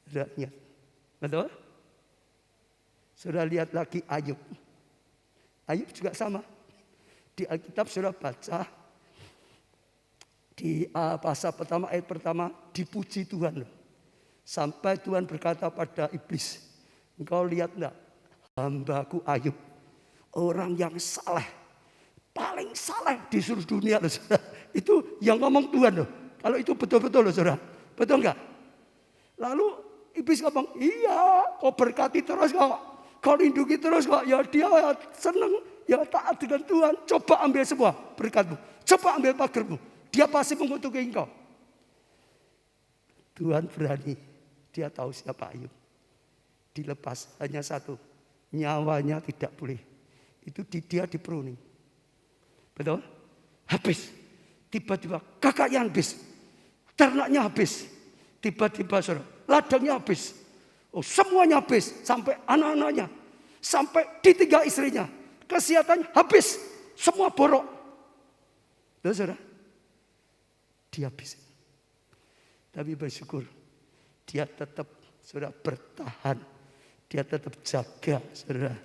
saudara ingat, betul? Saudara lihat lagi Ayub, Ayub juga sama. Di Alkitab saudara baca. Di pasal pertama, ayat pertama, dipuji Tuhan. Sampai Tuhan berkata pada iblis, engkau lihat enggak, hambaku Ayub, orang yang saleh, paling saleh di seluruh dunia loh, saudara. Itu yang ngomong Tuhan loh. Kalau itu betul-betul loh saudara, betul enggak? Lalu iblis ngomong, iya, kau berkati terus kok, kau lindungi terus kok, ya dia senang, ya taat dengan Tuhan. Coba ambil semua berkatmu, coba ambil pagermu. Dia pasti mengutuki engkau. Tuhan berani. Dia tahu siapa Ayub. Dilepas hanya satu. Nyawanya tidak boleh. Itu dia di pruning. Betul? habis. Tiba-tiba kakaknya habis. Ternaknya habis. Tiba-tiba saudara, ladangnya habis. Oh, semuanya habis. Sampai anak-anaknya. Sampai ditinggal istrinya. Kesehatannya habis. Semua borok. Loh saudara. Dihabisin. Tapi bersyukur. Dia tetap saudara bertahan. Dia tetap jaga saudara.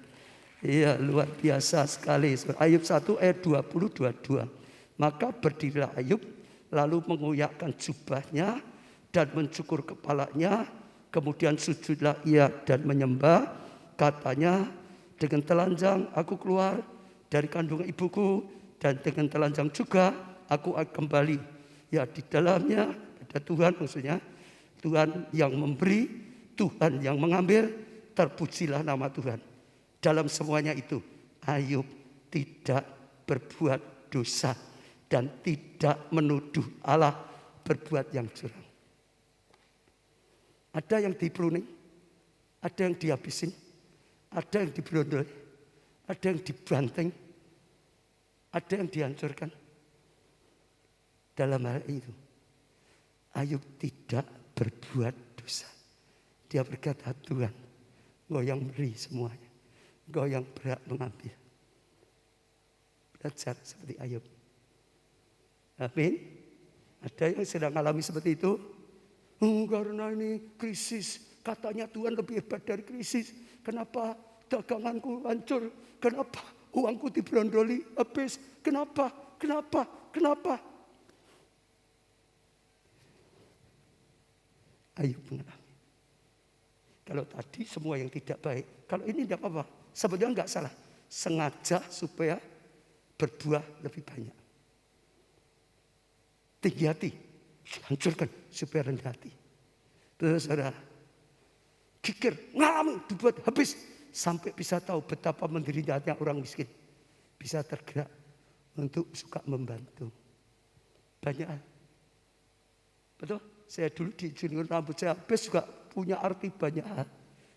Iya, luar biasa sekali. Ayub 1 ayat 20-22. Maka berdirilah Ayub, lalu mengoyakkan jubahnya dan mencukur kepalanya. Kemudian sujudlah ia dan menyembah. Katanya, dengan telanjang aku keluar dari kandungan ibuku, dan dengan telanjang juga aku akan kembali. Ya, di dalamnya ada Tuhan, maksudnya Tuhan yang memberi, Tuhan yang mengambil. Terpujilah nama Tuhan. Dalam semuanya itu, Ayub tidak berbuat dosa dan tidak menuduh Allah berbuat yang curang. Ada yang dipruning, ada yang dihabisin, ada yang diberondol, ada yang dibanting, ada yang dihancurkan. Dalam hal itu, Ayub tidak berbuat dosa. Dia berkata, Tuhan, Engkau yang beri semuanya. Engkau yang berhak mengambil. Belajar seperti Ayub. Amin. Ada yang sedang alami seperti itu. Karena ini krisis. Katanya Tuhan lebih hebat dari krisis. Kenapa daganganku hancur? Kenapa uangku diberondoli habis? Kenapa? Ayub mengalami. Kalau tadi semua yang tidak baik. Kalau ini tidak apa-apa. Sebetulnya enggak salah. Sengaja supaya berbuah lebih banyak. Tinggi hati. Hancurkan supaya rendah hati. Terus saudara. Kikir. Ngalami. Dibuat habis. Sampai bisa tahu betapa menderitanya orang miskin. Bisa tergerak. Untuk suka membantu. Banyak. Betul? Saya dulu di junior rambut saya habis juga punya arti banyak hal.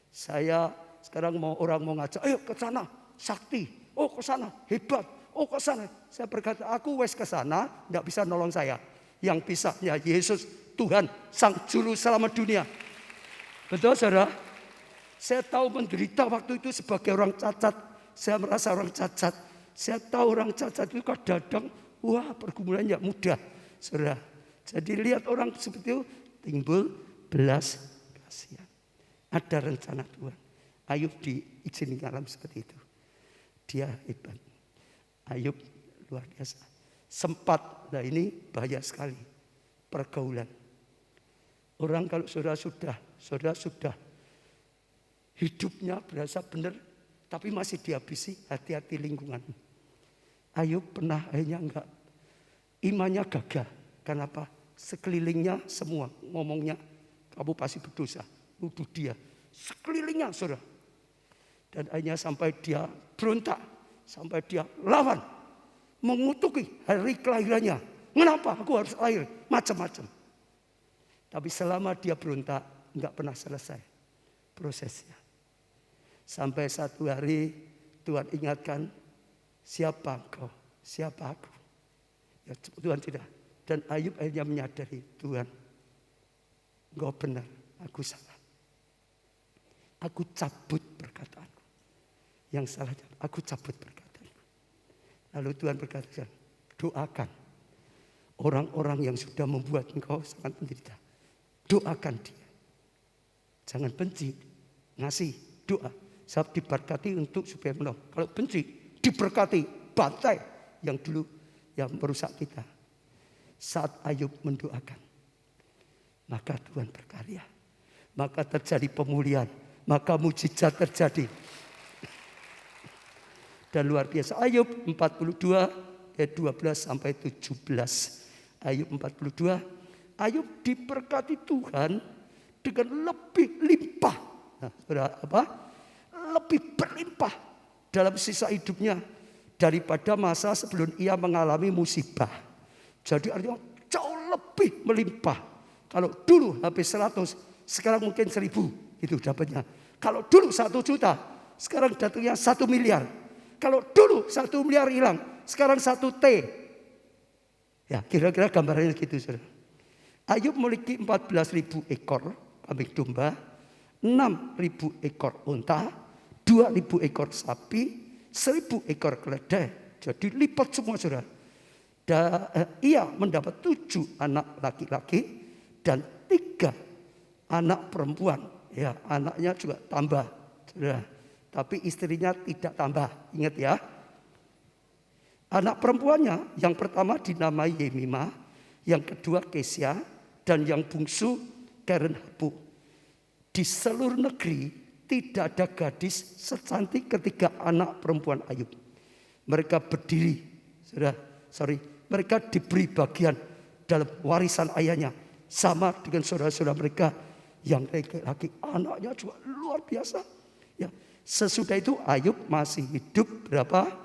Saya sekarang orang mau ngajak, ayo ke sana, sakti. Oh ke sana, hebat. Oh ke sana. Saya berkata, aku wes ke sana, enggak bisa nolong saya. Yang bisa ya Yesus, Tuhan, Sang Juru Selamat dunia. Betul saudara? Saya tahu menderita waktu itu sebagai orang cacat. Saya merasa orang cacat. Saya tahu orang cacat itu kadang-kadang, wah pergumulannya mudah. Saudara, jadi lihat orang seperti itu, timbul belas kasihan. Ada rencana Tuhan. Ayub diizinkan alam seperti itu. Dia hebat. Ayub luar biasa. Sempat, nah ini bahaya sekali. Pergaulan. Orang kalau saudara sudah hidupnya berasa benar, tapi masih dihabisi, hati-hati lingkungan. Ayub pernah akhirnya enggak. Imannya gagal. Kenapa? Sekelilingnya semua ngomongnya, kamu pasti berdosa. Nuduh dia. Sekelilingnya saudara. Dan akhirnya sampai dia berontak. Sampai dia lawan. Mengutuki hari kelahirannya. Kenapa aku harus lahir? Macam-macam. Tapi selama dia berontak, enggak pernah selesai prosesnya. Sampai satu hari Tuhan ingatkan, siapa engkau? Siapa aku? Ya, Tuhan tidak. Dan Ayub akhirnya menyadari, Tuhan, engkau benar, aku salah. Aku cabut perkataanku. Yang salah, aku cabut perkataanku. Lalu Tuhan berkata, doakan orang-orang yang sudah membuat engkau sangat menderita. Doakan dia. Jangan benci, ngasih doa. Sebab diberkati untuk supaya menolong. Kalau benci, diberkati, bantai yang dulu yang merusak kita. Saat Ayub mendoakan, maka Tuhan berkarya. Maka terjadi pemulihan. Maka mujizat terjadi. Dan luar biasa. Ayub 42 ayat 12 sampai 17. Ayub 42. Ayub diberkati Tuhan dengan lebih limpah. Nah, apa? Lebih berlimpah dalam sisa hidupnya daripada masa sebelum ia mengalami musibah. Jadi artinya jauh lebih melimpah. Kalau dulu habis 100, sekarang mungkin 1000 itu dapatnya. Kalau dulu 1 juta, sekarang datangnya 1 miliar. Kalau dulu 1 miliar hilang, sekarang 1 T. Ya, kira-kira gambarannya gitu, saudara. Ayub memiliki 14.000 ekor kambing domba, 6.000 ekor unta, 2.000 ekor sapi, 1.000 ekor keledai. Jadi lipat semua, saudara. Ia mendapat 7 anak laki-laki dan 3 anak perempuan. Ya, anaknya juga tambah, saudara. Tapi istrinya tidak tambah. Ingat ya. Anak perempuannya yang pertama dinamai Yemimah, yang kedua Kesya, dan yang bungsu Keren Hapu. Di seluruh negeri tidak ada gadis secantik ketiga anak perempuan Ayub. Mereka berdiri, mereka diberi bagian dalam warisan ayahnya, sama dengan saudara-saudara mereka yang laki-laki. Anaknya juga luar biasa. Ya, sesudah itu Ayub masih hidup berapa?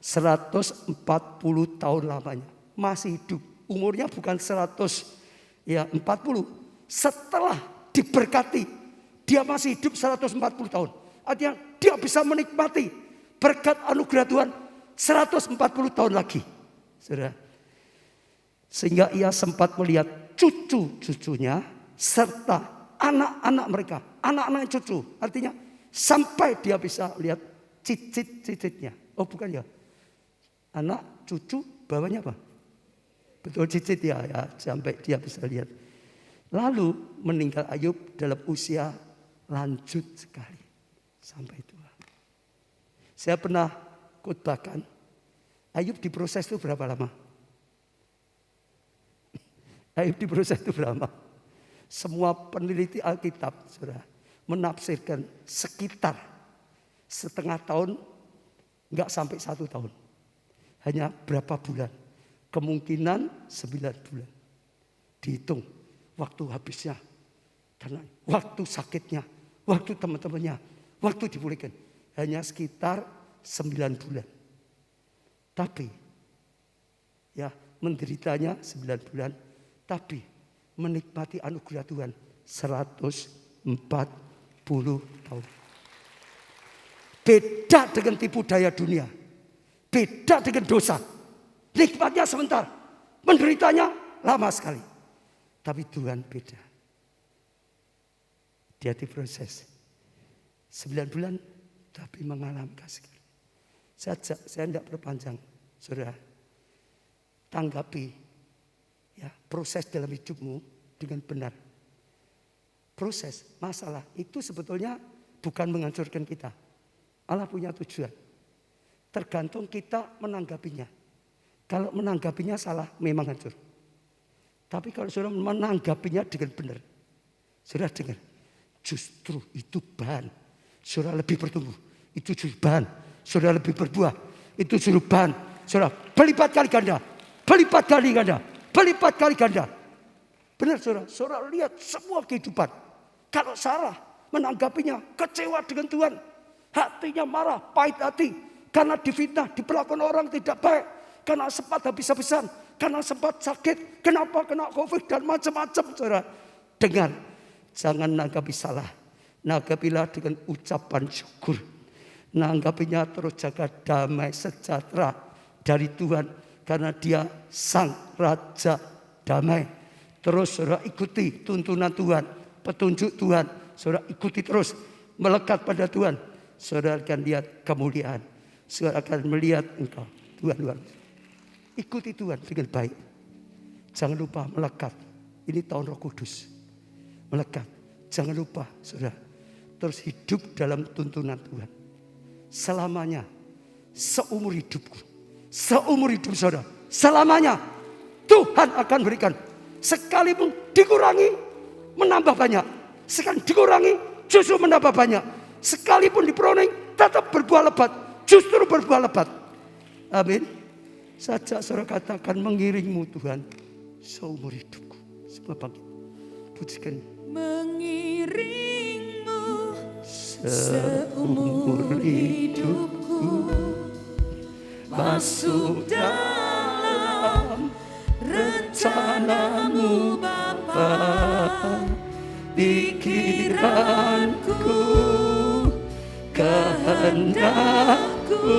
140 tahun lamanya. Masih hidup. Umurnya bukan 140. Setelah diberkati, dia masih hidup 140 tahun. Artinya dia bisa menikmati berkat anugerah Tuhan 140 tahun lagi. Saudara. Sehingga ia sempat melihat cucu-cucunya serta anak-anak mereka. Anak-anak cucu. Artinya sampai dia bisa lihat cicit-cicitnya. Oh bukan ya. Anak, cucu, bawahnya apa? Betul, cicit ya, sampai dia bisa lihat. Lalu meninggal Ayub dalam usia lanjut sekali. Sampai tua. Saya pernah khotbahkan, Ayub diproses itu berapa lama? Ayub diproses itu berapa? Semua peneliti Alkitab, saudara, menafsirkan sekitar setengah tahun, enggak sampai 1 tahun. Hanya berapa bulan? Kemungkinan 9 bulan. Dihitung waktu habisnya. Karena waktu sakitnya, waktu teman-temannya, waktu dipulihkan. Hanya sekitar 9 bulan. Tapi, ya menderitanya 9 bulan. Tapi menikmati anugerah Tuhan 140 tahun. Beda dengan tipu daya dunia. Beda dengan dosa. Nikmatnya sebentar. Menderitanya lama sekali. Tapi Tuhan beda. Dia diproses. 9 bulan tapi mengalami kasih. Saya tidak perpanjang. Saudara. Tanggapi ya, proses dalam hidupmu dengan benar. Proses, masalah itu sebetulnya bukan menghancurkan kita. Allah punya tujuan. Tergantung kita menanggapinya. Kalau menanggapinya salah, memang hancur. Tapi kalau saudara menanggapinya dengan benar, saudara dengar, justru itu bahan. Saudara lebih bertumbuh, itu justru bahan. Saudara lebih berbuah, itu justru bahan. Saudara berlipat kali ganda, berlipat kali ganda, berlipat kali ganda. Benar saudara, saudara lihat semua kehidupan. Kalau Sarah menanggapinya kecewa dengan Tuhan, hatinya marah, pahit hati. Karena difitnah, diperlakukan orang tidak baik. Karena sempat habis-habisan. Karena sempat sakit. Kenapa kena COVID dan macam-macam. Saudara, dengar. Jangan nanggapi salah. Nanggapilah dengan ucapan syukur. Nanggapinya terus jaga damai sejahtera dari Tuhan. Karena dia sang Raja damai. Terus saudara ikuti tuntunan Tuhan. Petunjuk Tuhan. Saudara ikuti terus. Melekat pada Tuhan. Saudara akan lihat kemuliaan. Saudara akan melihat engkau. Tuhan luar. Ikuti Tuhan dengan baik. Jangan lupa melekat. Ini tahun Roh Kudus. Melekat. Jangan lupa saudara. Terus hidup dalam tuntunan Tuhan. Selamanya. Seumur hidupku. Seumur hidup saudara. Selamanya. Tuhan akan berikan. Sekalipun dikurangi. Menambah banyak. Sekalipun dikurangi. Justru menambah banyak. Sekalipun diperoleh. Tetap berbuah lebat. Justru berbuah lebat. Amin. Sajak saudara katakan mengiringmu Tuhan seumur hidupku. Semua bangkit. Pujikan. Mengiringmu seumur hidupku. Masuk dalam rencanamu Bapa. Pikiranku, kehendakku,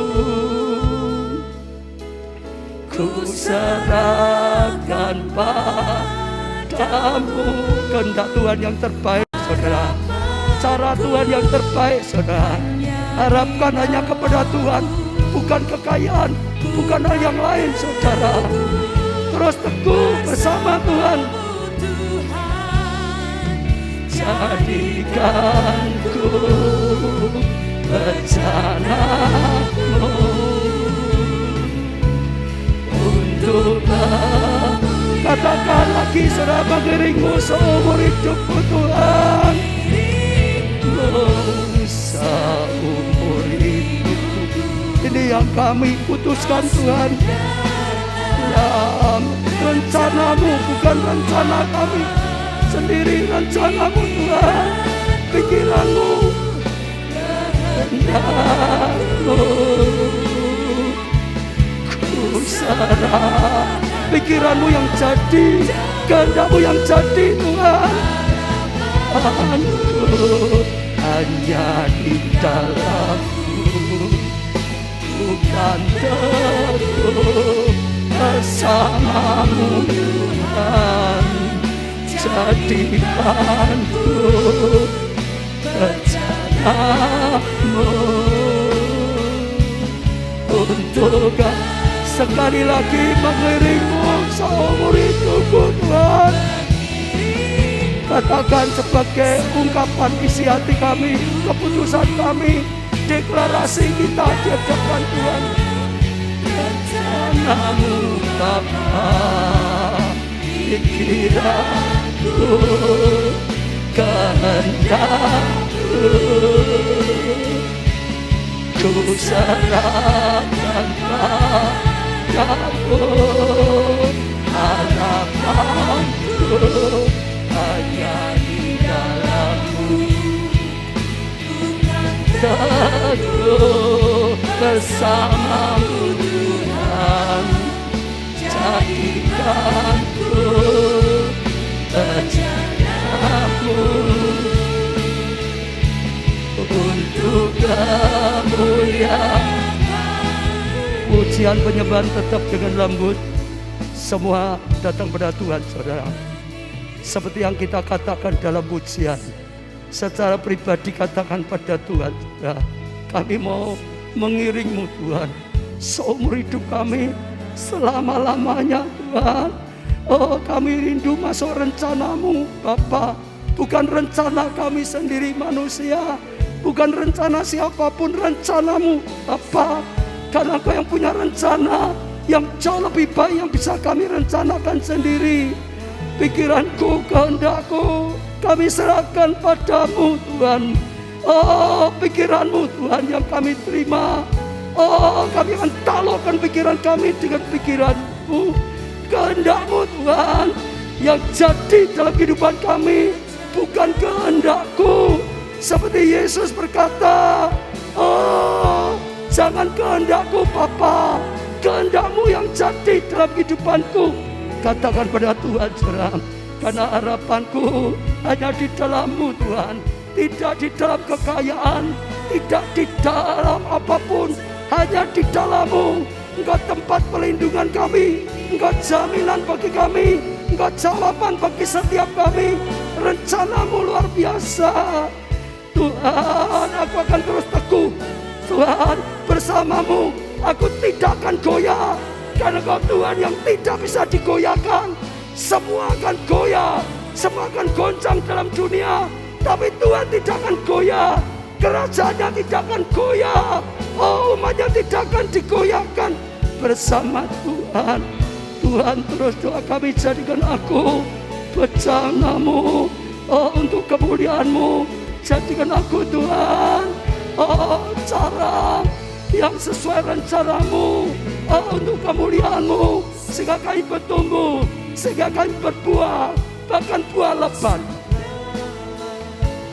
ku serahkan padamu. Kehendak Tuhan yang terbaik, saudara. Cara Tuhan yang terbaik, saudara. Harapkan hanya kepada Tuhan, bukan kekayaan, bukan hal yang lain, saudara. Terus teguh bersama Tuhan. Jadikan ku rencanamu untuk katakan lagi, saudara, mengiringmu seumur hidupku Tuhan. Seumur hidupku, ini yang kami putuskan Tuhan. Yang rencanamu bukan rencana kami sendiri, rencanamu Tuhan. Pikiranmu, kehendakmu, ku serah. Pikiranmu yang jadi, kehendakmu yang jadi Tuhan. Aku hanya di dalammu, bukan teguh bersamamu Tuhan. Jadikan ku rencanamu untuk sekali lagi mengiringmu seumur hidupku Tuhan. Katakan sebagai ungkapan isi hati kami, keputusan kami, deklarasi kita di hadapan Tuhan. Rencanamu Bapa, pikiranku, kehendakku, ku serahkan padamu. Harapanku hanya di dalammu, teguh bersamamu Tuhan. Jadikan ku rencanamu untuk kemuliaan. Pujian penyembahan tetap dengan lembut, semua datang pada Tuhan, saudara. Seperti yang kita katakan dalam pujian, secara pribadi katakan pada Tuhan, ya, kami mau mengiringmu Tuhan seumur hidup kami, selama-lamanya Tuhan. Oh, kami rindu masuk rencanamu Bapa, bukan rencana kami sendiri manusia, bukan rencana siapapun, rencanamu Bapa. Karena Engkau yang punya rencana yang jauh lebih baik yang bisa kami rencanakan sendiri. Pikiranku, kehendakku, kami serahkan padamu Tuhan. Oh, pikiranmu Tuhan yang kami terima. Oh, kami akan taklukkan pikiran kami dengan pikiranmu. Kehendakmu Tuhan yang jadi dalam kehidupan kami, bukan kehendakku. Seperti Yesus berkata, oh, jangan kehendakku Bapa, kehendakmu yang jadi dalam kehidupanku. Katakan pada Tuhan, saudara, karena harapanku hanya di dalam-Mu Tuhan, tidak di dalam kekayaan, tidak di dalam apapun, hanya di dalam-Mu. Engkau tempat perlindungan kami, Engkau jaminan bagi kami, Engkau jawaban bagi setiap kami. Rencana-Mu luar biasa Tuhan. Aku akan terus teguh Tuhan, bersamamu aku tidak akan goyah. Karena Kau Tuhan yang tidak bisa digoyahkan. Semua akan goyah, semua akan goncang dalam dunia, tapi Tuhan tidak akan goyah. Kerajaannya tidak akan goyah. Oh, umatnya tidak akan digoyahkan bersama Tuhan. Tuhan, terus doa kami, jadikan aku bencanamu, oh, untuk kemuliaan-Mu. Jadikan aku Tuhan, oh, cara yang sesuai rencana-Mu, oh, untuk kemuliaan-Mu, sehingga kami bertumbuh, sehingga kami berbuah, bahkan buah lebat.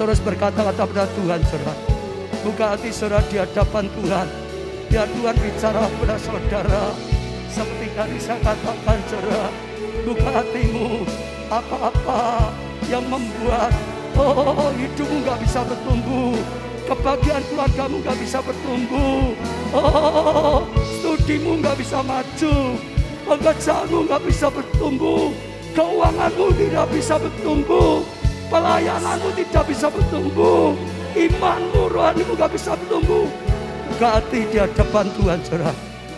Terus berkata-kata pada Tuhan, saudara. Buka hati saudara di hadapan Tuhan. Biar Tuhan bicara pada saudara. Seperti tadi saya katakan, saudara, buka hatimu. Apa-apa yang membuat, oh, hidupmu gak bisa bertumbuh, kebahagiaan keluargamu gak bisa bertumbuh, oh, studimu gak bisa maju, pekerjaanmu nggak bisa bertumbuh, keuanganmu tidak bisa bertumbuh, pelayananmu tidak bisa bertumbuh, imanmu, rohanimu nggak bisa bertumbuh. Hati di hadapan Tuhan, saudara.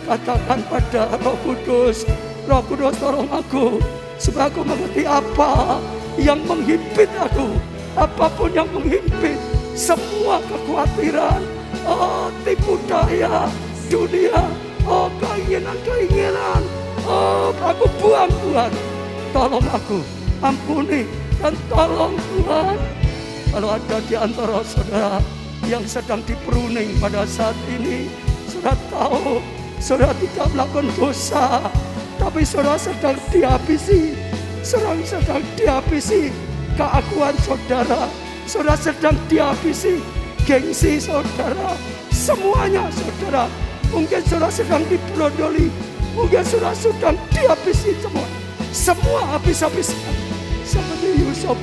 Katakan pada Roh Kudus, Roh Kudus tolong aku, supaya aku mengerti apa yang menghimpit aku, apapun yang menghimpit, semua kekhawatiran, tipu daya dunia, keinginan-keinginan, aku buang Tuhan. Tolong aku, ampuni dan tolong Tuhan. Kalau ada di antara saudara yang sedang diperuning pada saat ini, saudara tahu saudara tidak melakukan dosa, tapi saudara sedang dihabisi, sedang dihabisi keakuan saudara, saudara sedang dihabisi gengsi saudara, semuanya saudara. Mungkin saudara sedang diperondoli, mungkin saudara sedang dihabisi semua habis-habisan. Seperti Yusuf,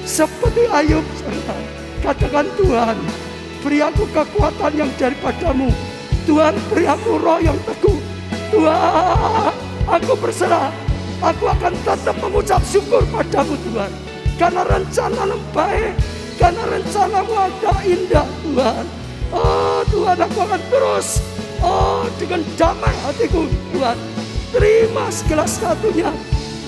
seperti Ayub, saudara. Katakan, Tuhan, beri aku kekuatan yang daripadamu. Tuhan, beri aku roh yang teguh. Tuhan, aku berserah. Aku akan tetap mengucap syukur padamu, Tuhan. Karena rencanamu baik, karena rencanamu ada indah, Tuhan. Oh Tuhan, aku akan terus dengan damai hatiku, Tuhan, terima segala sesuatunya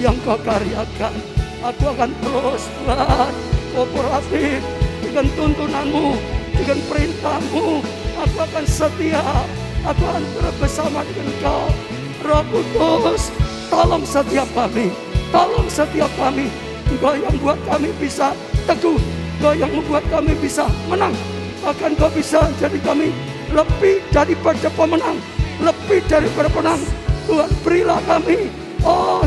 yang kau karyakan. Aku akan terus, Tuhan, kooperatif dengan tuntunanmu, dengan perintahmu. Aku akan setia, aku akan terus bersama dengan kau. Roh Kudus, tolong setiap kami, tolong setiap kami. Engkau yang buat kami bisa teguh, Engkau yang membuat kami bisa menang. Bahkan Kau bisa jadi kami lebih daripada pemenang, lebih daripada penang. Tuhan, berilah kami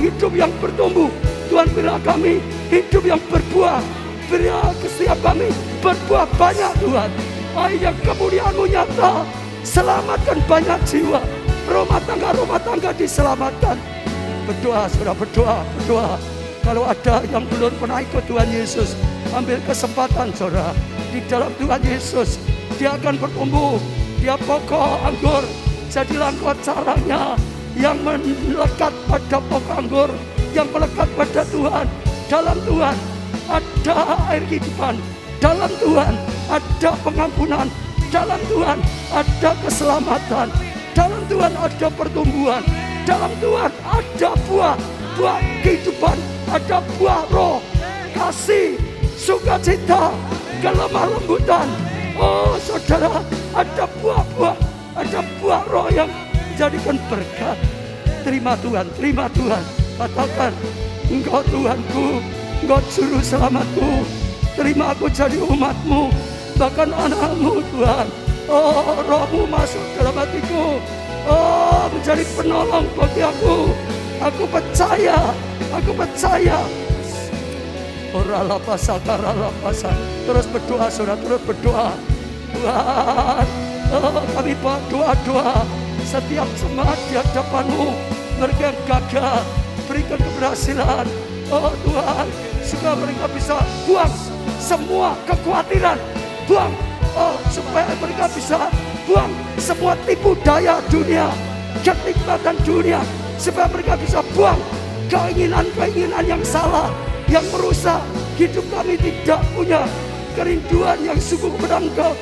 hidup yang bertumbuh. Tuhan, berilah kami hidup yang berbuah. Berilah setiap kami berbuah banyak, Tuhan. Yang kemuliaan-Mu nyata, selamatkan banyak jiwa. Rumah tangga diselamatkan. Berdoa, saudara, berdoa. Kalau ada yang belum pernah ikut Tuhan Yesus, ambil kesempatan, saudara. Di dalam Tuhan Yesus, dia akan bertumbuh. Dia pokok anggur, jadilah engkau caranya yang melekat pada pokok anggur, yang melekat pada Tuhan. Dalam Tuhan ada air kehidupan, dalam Tuhan ada pengampunan, dalam Tuhan ada keselamatan, dalam Tuhan ada pertumbuhan, dalam Tuhan ada buah kehidupan, ada buah roh, kasih, sukacita, kelemah lembutan. Oh saudara, ada buah roh yang menjadikan berkat. Terima Tuhan, katakan, Engkau Tuhanku, Engkau juru selamatku. Terima aku jadi umatmu, bahkan anakmu, Tuhan. Oh, rohmu masuk dalam hatiku, menjadi penolong bagi aku. Aku percaya. Terus berdoa, saudara, terus berdoa. Tuhan, kami doa setiap jemaat di hadapan-Mu. Mereka yang gagal, berikan keberhasilan. Oh Tuhan, supaya mereka bisa buang semua kekhawatiran, buang, supaya mereka bisa buang semua tipu daya dunia, kenikmatan dunia, supaya mereka bisa buang keinginan-keinginan yang salah, yang merusak hidup kami. Tidak punya kerinduan yang sungguh kepada Engkau,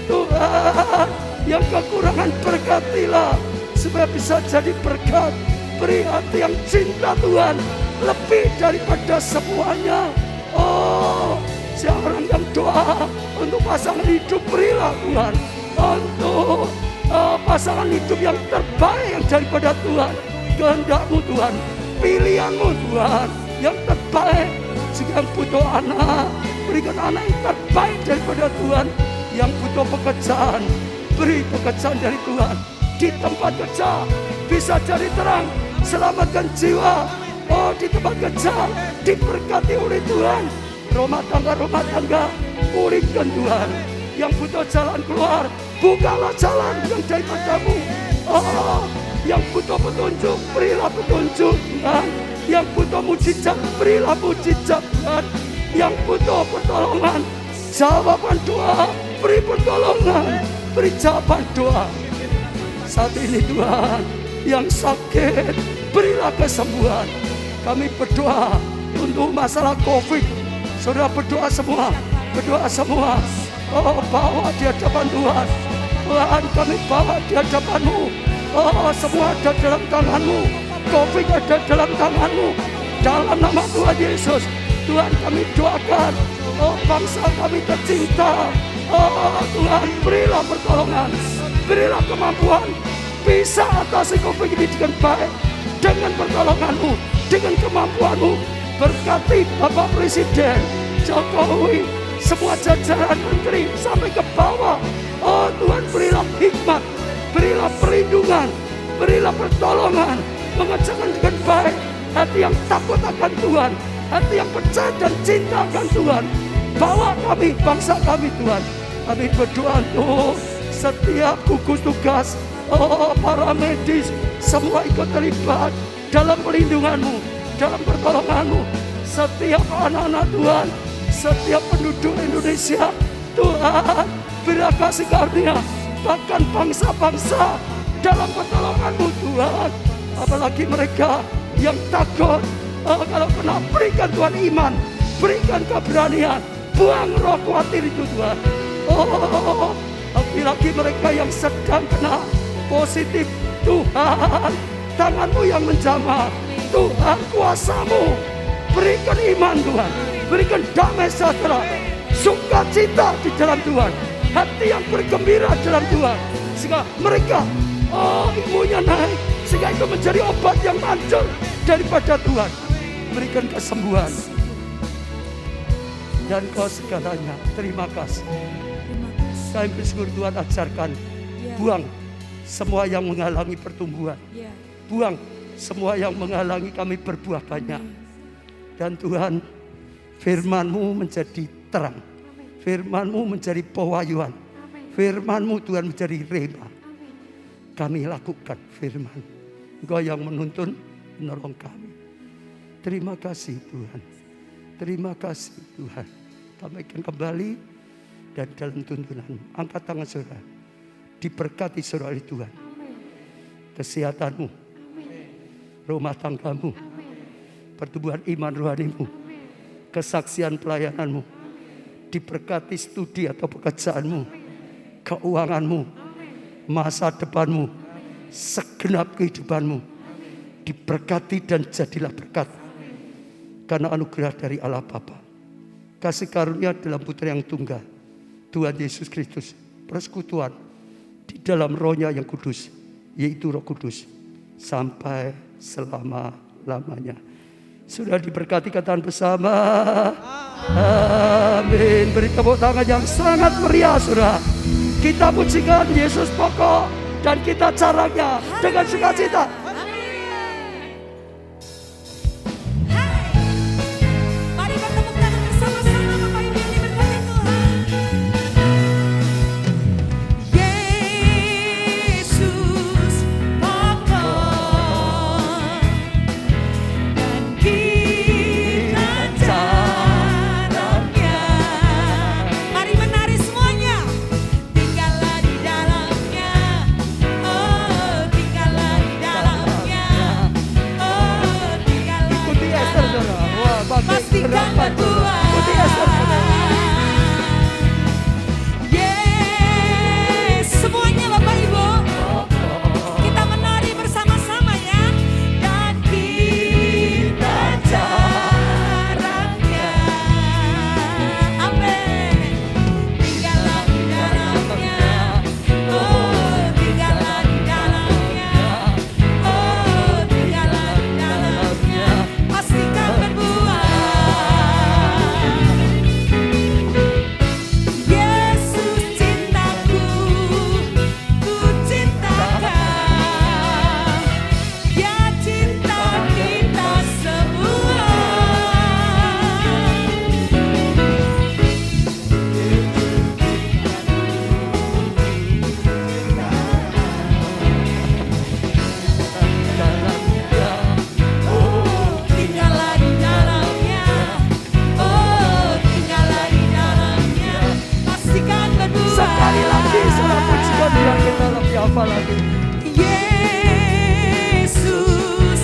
Tuhan. Yang kekurangan berkatilah, supaya bisa jadi berkat. Beri hati yang cinta, Tuhan, lebih daripada semuanya. Oh, seorang yang doa untuk pasangan hidup, berilah Tuhan, untuk pasangan hidup yang terbaik, yang daripada Tuhan. Kehendak-Mu, Tuhan, pilihan-Mu, Tuhan, yang terbaik. Jika yang butuh anak, berikan anak yang terbaik daripada Tuhan. Yang butuh pekerjaan, beri pekerjaan dari Tuhan. Di tempat kerja bisa jadi terang, selamatkan jiwa. Oh, di tempat kerja diberkati oleh Tuhan. Rumah tangga pulihkan Tuhan. Yang butuh jalan keluar, bukalah jalan yang daripada-Mu. Oh, yang butuh petunjuk, berilah petunjuk, Tuhan. Yang butuh mujizat, berilah mujizat, Tuhan. Yang butuh pertolongan, jawaban doa, beri pertolongan, beri jawaban doa. Saat ini Tuhan, yang sakit, berilah kesembuhan. Kami berdoa untuk masalah COVID. Saudara berdoa semua, Oh, bawa di hadapan Tuhan. Tuhan, kami bawa di hadapan-Mu. Oh, semua ada dalam tangan-Mu. COVID ada dalam tangan-Mu. Dalam nama Tuhan Yesus, Tuhan kami doakan. Oh, bangsa kami tercinta. Oh, Tuhan, berilah pertolongan, berilah kemampuan bisa atasi COVID ini dengan baik, dengan pertolongan-Mu, dengan kemampuan-Mu. Berkati Bapak Presiden Jokowi, semua jajaran menteri sampai ke bawah. Oh Tuhan, berilah hikmat, berilah perlindungan, berilah pertolongan, mengerjakan dengan baik hati yang takut akan Tuhan, hati yang percaya dan cinta akan Tuhan. Bawa kami, bangsa kami Tuhan. Kami berdoa untuk setiap gugus tugas, para medis, semua ikut terlibat dalam perlindungan-Mu, dalam pertolongan-Mu. Setiap anak-anak Tuhan, setiap penduduk Indonesia, Tuhan, berilah kasih karunia, bahkan bangsa-bangsa dalam pertolongan-Mu Tuhan. Apalagi mereka yang takut, kalau kena, berikan Tuhan iman, berikan keberanian, buang roh khawatir itu Tuhan. Oh, apalagi mereka yang sedang kena positif, Tuhan, tangan-Mu yang menjamah, Tuhan, kuasa-Mu, berikan iman Tuhan, berikan damai sejahtera, sukacita di dalam Tuhan, hati yang bergembira dalam Tuhan, sehingga mereka imunnya naik, sehingga itu menjadi obat yang manjur daripada Tuhan. Berikan kesembuhan dan Kau segalanya. Terima kasih. Kami bersyukur Tuhan, ajarkan, buang semua yang menghalangi pertumbuhan, buang semua yang menghalangi kami berbuah banyak. Dan Tuhan, firman-Mu menjadi terang, firman-Mu menjadi pewahyuan, firman-Mu Tuhan menjadi rema. Kami lakukan firman, Engkau yang menuntun, menolong kami. Terima kasih Tuhan, terima kasih Tuhan. Tambahkan kembali dan dalam tuntunan-Mu. Angkat tangan saudara, diberkati saudara oleh Tuhan. Kesehatan-Mu, rumah tangga-Mu, pertumbuhan iman rohani-Mu, kesaksian pelayanan-Mu, diberkati studi atau pekerjaan-Mu, keuangan-Mu, masa depan-Mu, segenap kehidupan-Mu, diberkati dan jadilah berkat. Karena anugerah dari Allah Bapa, kasih karunia dalam Putra yang tunggal, Tuhan Yesus Kristus, persekutuan di dalam Roh-Nya yang kudus, yaitu Roh Kudus, sampai selama-lamanya. Sudah diberkati, katakan bersama, amin. Beri tepuk tangan yang sangat meriah saudara. Kita pujikan Yesus pokok dan kita caranya dengan sukacita. Yesus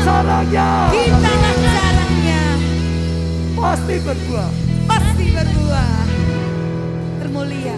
caranya. Itulah caranya. Pasti berbuah. Pasti berbuah. Termulia.